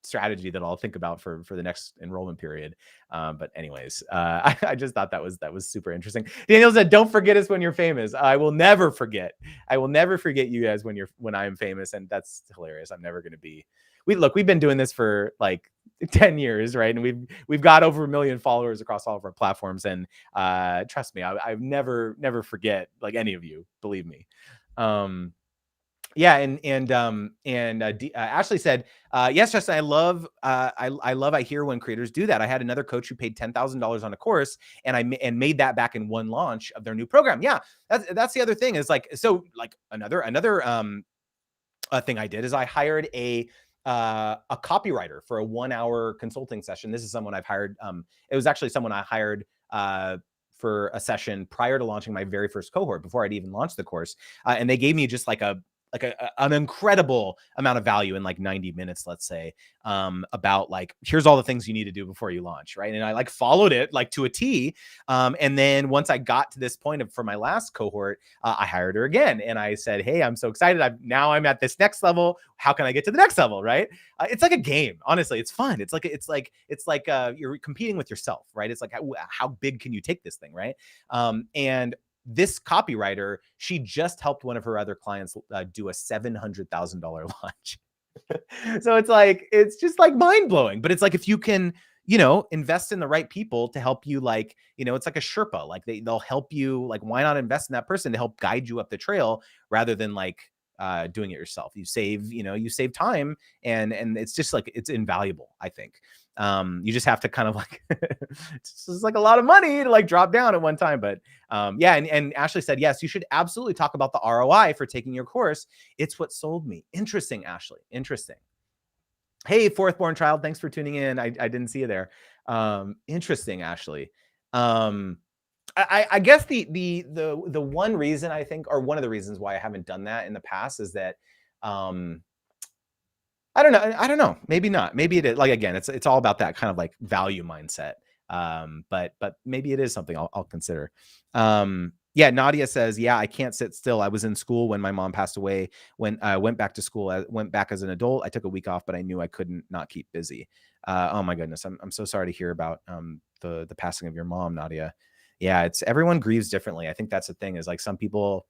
strategy that I'll think about for the next enrollment period. But anyways, I just thought that was super interesting. Daniel said, don't forget us when you're famous. I will never forget you guys when I am famous. And that's hilarious. I'm never going to be, we've been doing this for like 10 years, right? And we've got over 1 million followers across all of our platforms. And trust me, I never forget like any of you, believe me. Yeah, Ashley said, yes, Justin, I love, I hear when creators do that. I had another coach who paid $10,000 on a course and made that back in one launch of their new program. Yeah, that's the other thing is like, so like another thing I did is I hired a copywriter for a 1-hour consulting session. This is someone I've hired. It was actually someone I hired for a session prior to launching my very first cohort, before I'd even launched the course. And they gave me just like a an incredible amount of value in like 90 minutes, let's say, about like, here's all the things you need to do before you launch. Right. And I like followed it like to a T. And then once I got to this point for my last cohort, I hired her again. And I said, hey, I'm so excited. Now I'm at this next level. How can I get to the next level? Right. It's like a game. Honestly, it's fun. It's like you're competing with yourself. Right. It's like, how big can you take this thing? Right. And this copywriter, she just helped one of her other clients do a $700,000 launch. So it's just like mind blowing, but it's like, if you can, invest in the right people to help you, like, it's like a Sherpa, like they'll help you, like, why not invest in that person to help guide you up the trail rather than like doing it yourself. You save time, and it's just like, it's invaluable, I think. You just have to kind of like, it's just like a lot of money to like drop down at one time. But yeah. And Ashley said, yes, you should absolutely talk about the ROI for taking your course. It's what sold me. Interesting, Ashley. Interesting. Hey, fourth born child. Thanks for tuning in. I didn't see you there. Interesting, Ashley. I guess the one reason, I think, or one of the reasons why I haven't done that in the past is that, I don't know. Maybe not. Maybe it is. Like, again, it's all about that kind of like value mindset. But maybe it is something I'll consider. Yeah, Nadia says, yeah, I can't sit still. I was in school when my mom passed away. When I went back to school, I went back as an adult. I took a week off, but I knew I couldn't not keep busy. Oh my goodness. I'm so sorry to hear about the passing of your mom, Nadia. Yeah, it's, everyone grieves differently. I think that's the thing, is like, some people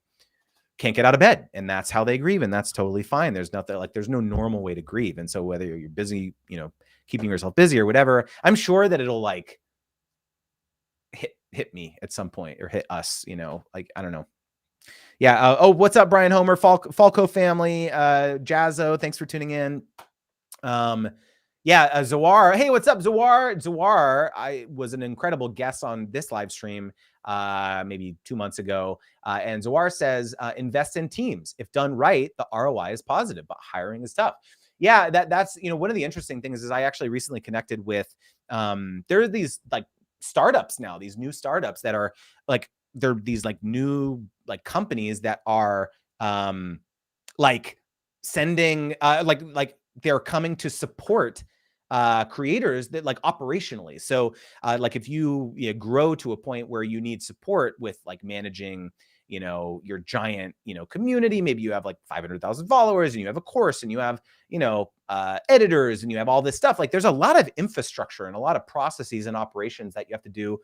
can't get out of bed, and that's how they grieve, and that's totally fine. There's nothing, like, there's no normal way to grieve. And so whether you're busy, keeping yourself busy or whatever, I'm sure that it'll like hit me at some point, or hit us, like, I don't know. Yeah. Oh, what's up, Brian Homer, Falco family, Jazzo, thanks for tuning in. Yeah, Zawar. Hey, what's up, Zawar? Zawar, I was an incredible guest on this live stream maybe 2 months ago. And Zawar says, invest in teams. If done right, the ROI is positive, but hiring is tough. Yeah, that's, one of the interesting things is I actually recently connected with, there are these like startups now, these new startups that are like, they're these like new like companies that are like sending like they're coming to support creators that like operationally. So like, if you grow to a point where you need support with like managing, your giant, community, maybe you have like 500,000 followers, and you have a course, and you have, editors, and you have all this stuff. Like, there's a lot of infrastructure and a lot of processes and operations that you have to do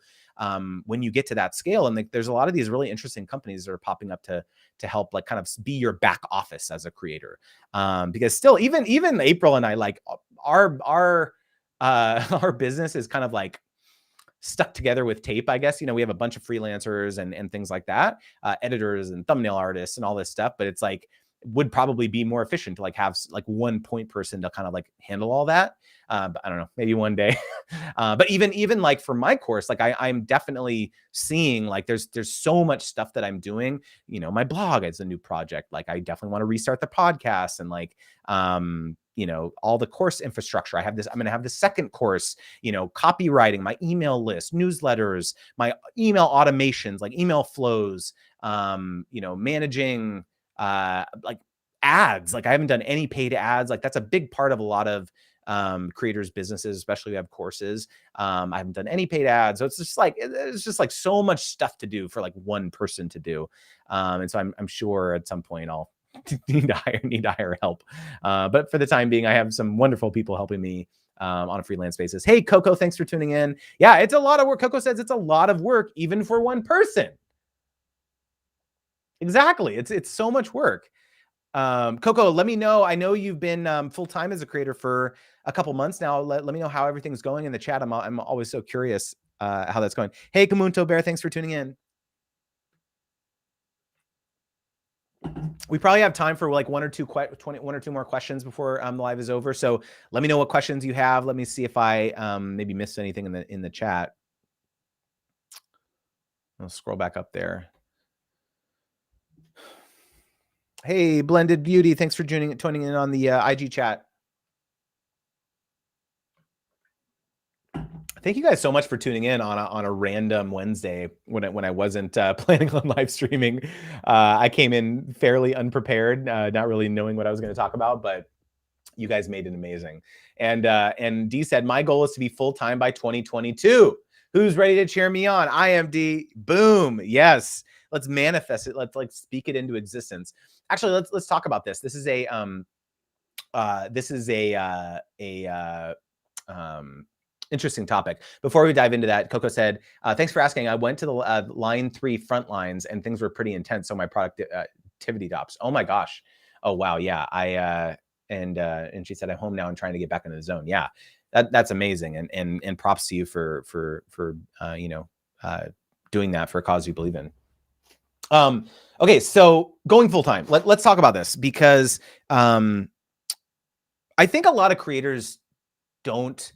when you get to that scale. And like, there's a lot of these really interesting companies that are popping up to help like kind of be your back office as a creator. Because still, even April and I, like, our business is kind of like stuck together with tape, I guess. We have a bunch of freelancers and things like that, editors and thumbnail artists and all this stuff. But it's like, would probably be more efficient to like have like one point person to kind of like handle all that. But I don't know, maybe one day. But even like for my course, like I'm definitely seeing like there's so much stuff that I'm doing. My blog is a new project. Like, I definitely want to restart the podcast, and like all the course infrastructure. I'm going to have the second course, copywriting, my email list, newsletters, my email automations, like email flows, managing like ads. Like, I haven't done any paid ads. Like, that's a big part of a lot of creators' businesses, especially who have courses. I haven't done any paid ads. So it's just like so much stuff to do for like one person to do. And so I'm sure at some point I'll need to hire help. But for the time being, I have some wonderful people helping me on a freelance basis. Hey, Coco, thanks for tuning in. Yeah, it's a lot of work. Coco says it's a lot of work, even for one person. Exactly. It's so much work. Coco, let me know. I know you've been full-time as a creator for a couple months now. Let me know how everything's going in the chat. I'm always so curious how that's going. Hey, Kamunto Bear, thanks for tuning in. We probably have time for like one or two more questions before the live is over. So let me know what questions you have. Let me see if I maybe missed anything in the chat. I'll scroll back up there. Hey, Blended Beauty, thanks for tuning in on the IG chat. Thank you guys so much for tuning in on a random Wednesday when I wasn't planning on live streaming. I came in fairly unprepared, not really knowing what I was going to talk about, but you guys made it amazing. And Dee said, my goal is to be full-time by 2022. Who's ready to cheer me on? I am Dee. Boom. Yes. Let's manifest it. Let's like speak it into existence. Actually, let's talk about this. This is a interesting topic. Before we dive into that, Coco said, thanks for asking. I went to the line 3 front lines and things were pretty intense. So my productivity drops. Oh my gosh. Oh, wow. Yeah. And she said, I'm home now and trying to get back into the zone. Yeah, that's amazing. And props to you for doing that for a cause you believe in. Okay. So going full time, let's talk about this because, I think a lot of creators don't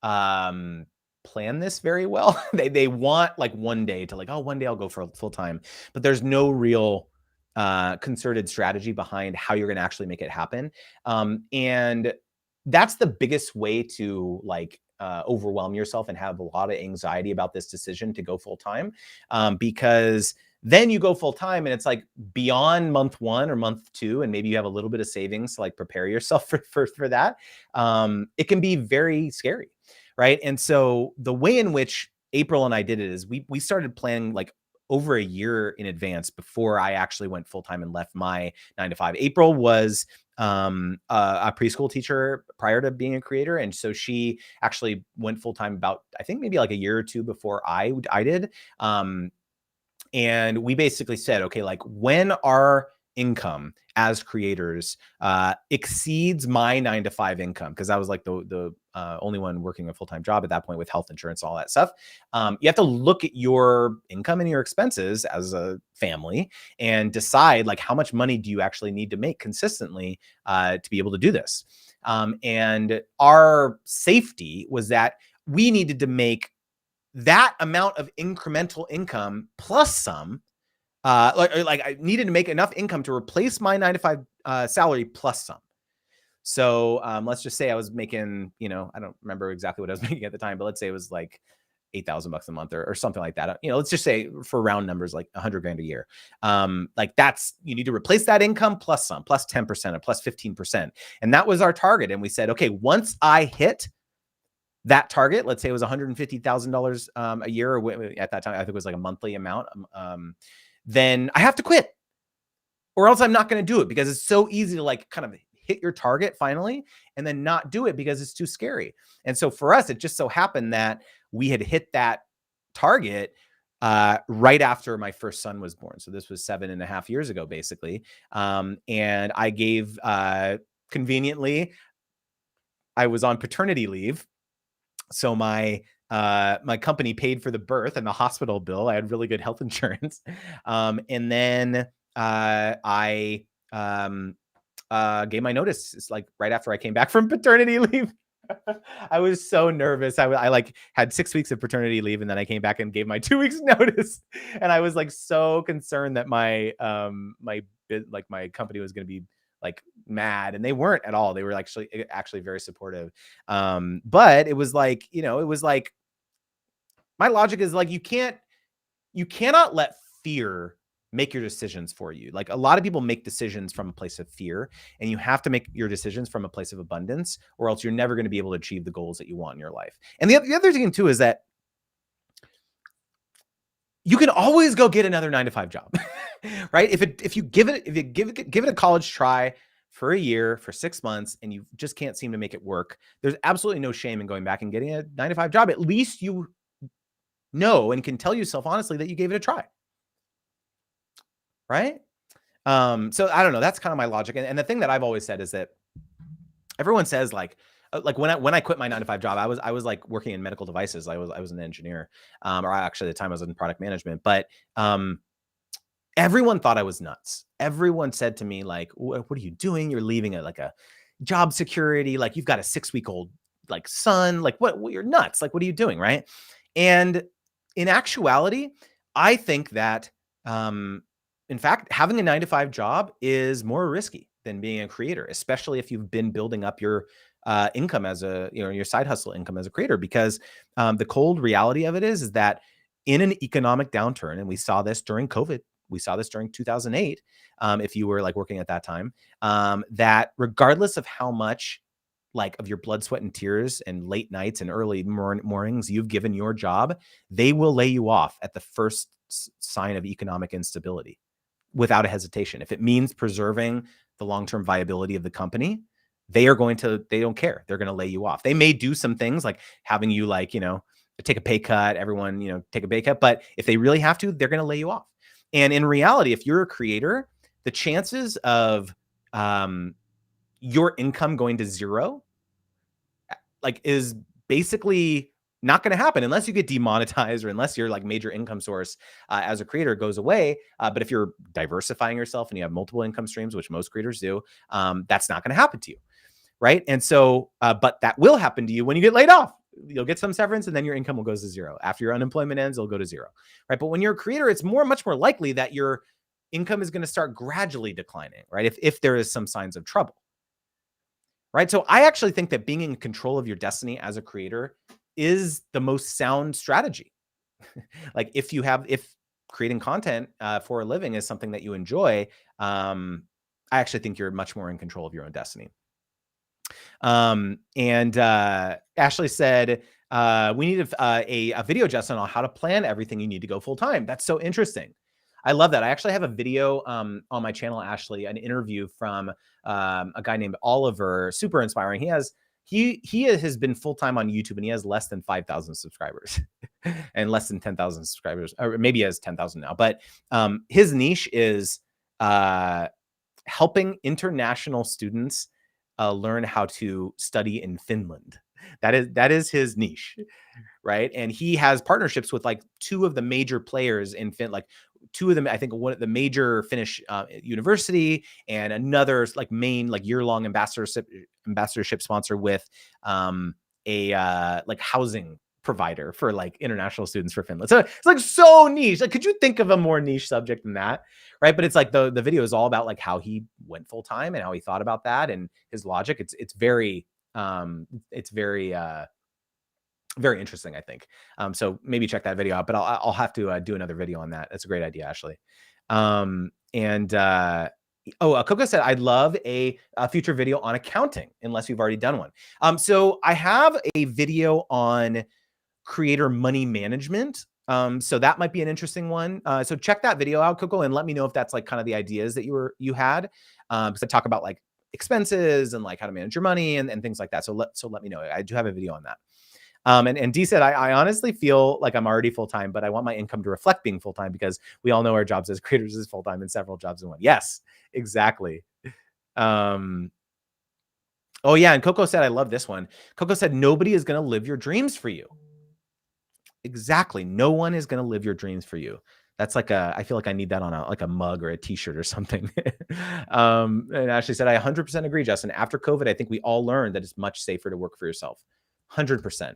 plan this very well. They want like one day to like, oh, one day I'll go for full time, but there's no real concerted strategy behind how you're going to actually make it happen. And that's the biggest way to like overwhelm yourself and have a lot of anxiety about this decision to go full time, because then you go full time and it's like beyond month 1 or month 2, and maybe you have a little bit of savings to like prepare yourself for that. It can be very scary, right? And so the way in which April and I did it is we started planning like over a year in advance before I actually went full time and left my 9 to 5. April was a preschool teacher prior to being a creator, and so she actually went full time about, I think maybe like a year or 2 before I did. And we basically said, okay, like when our income as creators exceeds my 9 to 5 income, because I was like the only one working a full-time job at that point with health insurance, all that stuff. You have to look at your income and your expenses as a family and decide like how much money do you actually need to make consistently to be able to do this. And our safety was that we needed to make that amount of incremental income plus some, like I needed to make enough income to replace my 9 to 5 salary plus some. So let's just say I was making, I don't remember exactly what I was making at the time, but let's say it was like $8,000 a month or something like that. Let's just say for round numbers, like $100,000 a year. Like you need to replace that income plus some, plus 10% or plus 15%. And that was our target. And we said, okay, once I hit that target, let's say it was $150,000 a year, or at that time, I think it was like a monthly amount, then I have to quit, or else I'm not going to do it, because it's so easy to like kind of hit your target finally and then not do it because it's too scary. And so for us, it just so happened that we had hit that target right after my first son was born. So this was 7.5 years ago, basically. And I gave, conveniently, I was on paternity leave. So my company paid for the birth and the hospital bill. I had really good health insurance. And then I gave my notice. It's like right after I came back from paternity leave. I was so nervous. I like had 6 weeks of paternity leave, and then I came back and gave my 2 weeks notice. And I was like so concerned that my my company was going to be like mad, and they weren't at all. They were actually very supportive. But it was like, it was like, my logic is like, you cannot let fear make your decisions for you. Like a lot of people make decisions from a place of fear, and you have to make your decisions from a place of abundance, or else you're never going to be able to achieve the goals that you want in your life. And the other thing too is that you can always go get another 9 to 5 job, right? If you give it a college try for a year, for 6 months, and you just can't seem to make it work, there's absolutely no shame in going back and getting a 9 to 5 job. At least you know and can tell yourself honestly that you gave it a try, right? So I don't know. That's kind of my logic. And the thing that I've always said is that everyone says like when I quit my 9 to 5 job, I was like working in medical devices. I was an engineer, or actually at the time I was in product management. But everyone thought I was nuts. Everyone said to me like, "What are you doing? You're leaving a job security. Like you've got a 6-week-old like son. Like what? You're nuts. Like what are you doing?" Right? And in actuality, I think that in fact, having a 9 to 5 job is more risky than being a creator, especially if you've been building up your income as a, your side hustle income as a creator, because the cold reality of it is that in an economic downturn, and we saw this during COVID, we saw this during 2008, if you were like working at that time, that regardless of how much like of your blood, sweat, and tears and late nights and early mornings you've given your job, they will lay you off at the first sign of economic instability without a hesitation. If it means preserving the long-term viability of the company, they don't care. They're going to lay you off. They may do some things like having you like, take a pay cut, everyone, take a pay cut. But if they really have to, they're going to lay you off. And in reality, if you're a creator, the chances of your income going to zero like is basically not going to happen unless you get demonetized or unless your like major income source as a creator goes away. But if you're diversifying yourself and you have multiple income streams, which most creators do, that's not going to happen to you. Right. And so, but that will happen to you when you get laid off. You'll get some severance and then your income will go to zero. After your unemployment ends, it'll go to zero. Right. But when you're a creator, it's much more likely that your income is going to start gradually declining. Right. If there is some signs of trouble. Right. So I actually think that being in control of your destiny as a creator is the most sound strategy. Like if creating content for a living is something that you enjoy, I actually think you're much more in control of your own destiny. And Ashley said, we need a video, Justin, on how to plan everything you need to go full time. That's so interesting. I love that. I actually have a video on my channel, Ashley, an interview from a guy named Oliver, super inspiring. He has been full-time on YouTube and he has less than 5,000 subscribers and less than 10,000 subscribers, or maybe he has 10,000 now. But his niche is helping international students learn how to study in Finland. That is his niche, right? And he has partnerships with like two of the major players in Finland, like two of them, I think one of the major Finnish university and another like main like year-long ambassadorship sponsor with a like housing provider for like international students for Finland. So it's like so niche. Like, could you think of a more niche subject than that? Right. But it's like the video is all about like how he went full time and how he thought about that and his logic. It's very very interesting, I think. So maybe check that video out, but I'll have to do another video on that. That's a great idea, Ashley. Coco said, I'd love a future video on accounting, unless we've already done one. So I have a video on creator money management. So that might be an interesting one. So check that video out, Coco, and let me know if that's like kind of the ideas that you had. Because I talk about like expenses and like how to manage your money and things like that. So let me know. I do have a video on that. And Dee said, I honestly feel like I'm already full-time, but I want my income to reflect being full-time because we all know our jobs as creators is full-time and several jobs in one. Yes, exactly. Oh yeah. And Coco said, I love this one. Coco said, nobody is going to live your dreams for you. Exactly. No one is going to live your dreams for you. That's like I feel like I need that on a mug or a t-shirt or something. And Ashley said, I 100% agree, Justin. After COVID, I think we all learned that it's much safer to work for yourself. 100%.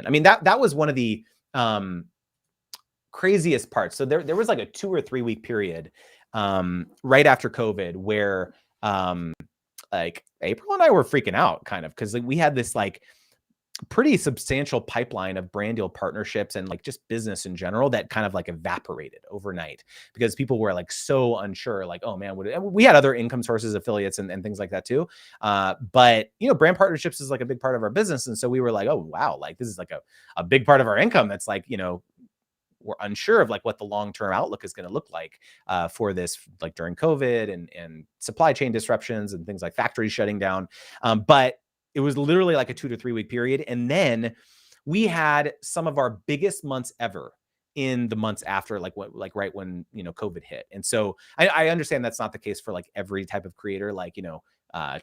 I mean, that was one of the craziest parts. So there was like a 2 or 3 week period right after COVID where like April and I were freaking out kind of because like we had this like pretty substantial pipeline of brand deal partnerships and like just business in general that kind of like evaporated overnight because people were like so unsure, like, oh man, we had other income sources, affiliates and things like that too. But brand partnerships is like a big part of our business. And so we were like, oh wow, like this is like a big part of our income. That's like, we're unsure of like what the long-term outlook is going to look like for this, like during COVID and supply chain disruptions and things like factories shutting down. But it was literally like a 2 to 3 week period. And then we had some of our biggest months ever in the months after, like right when, COVID hit. And so I understand that's not the case for like every type of creator, like,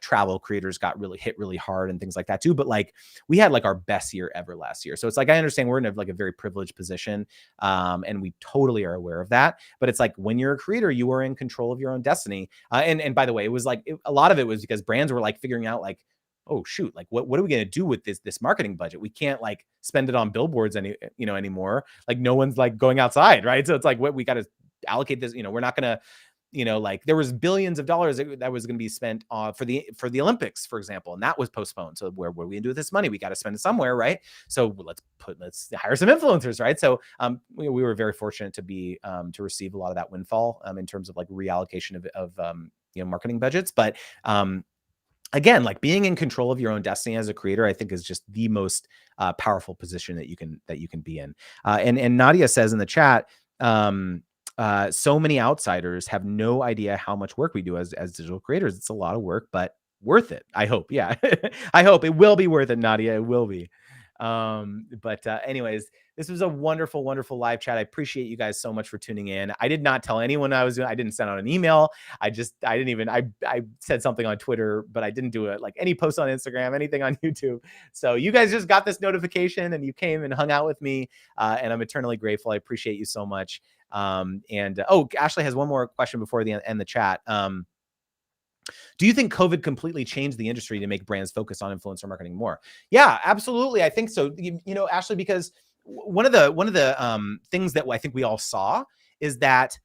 travel creators got hit really hard and things like that too. But like we had like our best year ever last year. So it's like, I understand we're in a very privileged position. And we totally are aware of that. But it's like when you're a creator, you are in control of your own destiny. And by the way, it was like, a lot of it was because brands were like figuring out like, oh shoot, like what are we going to do with this marketing budget? We can't like spend it on billboards anymore. Like no one's like going outside. Right. So it's like, what we got to allocate this, we're not going to like there was billions of dollars that was going to be spent for the Olympics, for example, and that was postponed. So where we do with this money? We got to spend it somewhere, right? So let's hire some influencers, right? So we were very fortunate to be to receive a lot of that windfall in terms of like reallocation of marketing budgets, but again, like being in control of your own destiny as a creator, I think is just the most powerful position that you can be in. And Nadia says in the chat, so many outsiders have no idea how much work we do as digital creators. It's a lot of work, but worth it. I hope. Yeah, I hope it will be worth it, Nadia. It will be. But anyways, this was a wonderful, wonderful live chat. I appreciate you guys so much for tuning in. I did not tell anyone I was doing. I didn't send out an email. I said something on Twitter, but I didn't do it like any post on Instagram, anything on YouTube. So you guys just got this notification and you came and hung out with me. And I'm eternally grateful. I appreciate you so much. Ashley has one more question before the end the chat. Do you think COVID completely changed the industry to make brands focus on influencer marketing more? Yeah, absolutely. I think so. Ashley, because one of the things that I think we all saw is that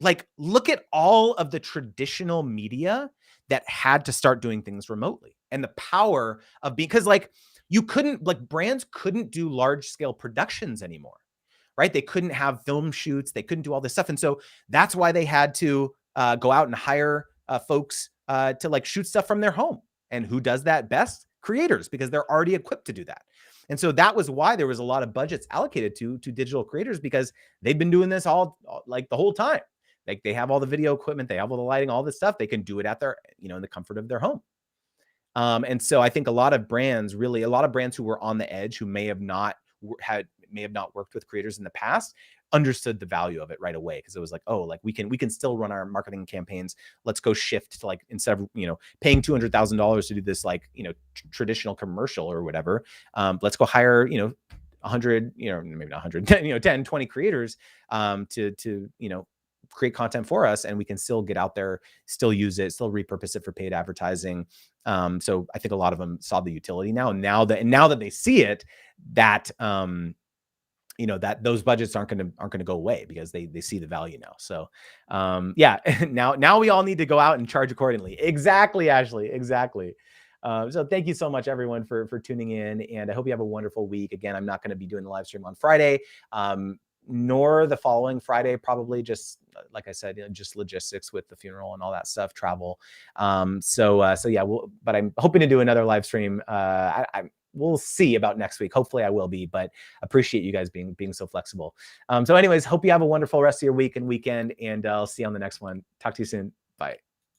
like look at all of the traditional media that had to start doing things remotely, and the power of because like brands couldn't do large scale productions anymore, right? They couldn't have film shoots, they couldn't do all this stuff, and so that's why they had to go out and hire folks to like shoot stuff from their home. And who does that best? Creators, because they're already equipped to do that. And so that was why there was a lot of budgets allocated to digital creators, because they've been doing this all like the whole time. Like they have all the video equipment, they have all the lighting, all this stuff. They can do it at their, in the comfort of their home. And so I think a lot of brands who were on the edge, who may have not worked with creators in the past, understood the value of it right away, because it was like, oh, like we can still run our marketing campaigns. Let's go shift to like, instead of paying $200,000 to do this like traditional commercial or whatever, let's go hire 100, maybe not 100, 10, 20 creators to create content for us, and we can still get out there, still use it, still repurpose it for paid advertising. So I think a lot of them saw the utility now that they see it, that that those budgets aren't going to go away, because they see the value now. So yeah, now we all need to go out and charge accordingly. Exactly, Ashley. Exactly. So thank you so much, everyone, for tuning in, and I hope you have a wonderful week. Again, I'm not going to be doing the live stream on Friday, nor the following Friday, probably, just like I said, just logistics with the funeral and all that stuff, travel. So yeah, but I'm hoping to do another live stream. We'll see about next week. Hopefully I will be, but appreciate you guys being so flexible. So anyways, hope you have a wonderful rest of your week and weekend, and I'll see you on the next one. Talk to you soon. Bye.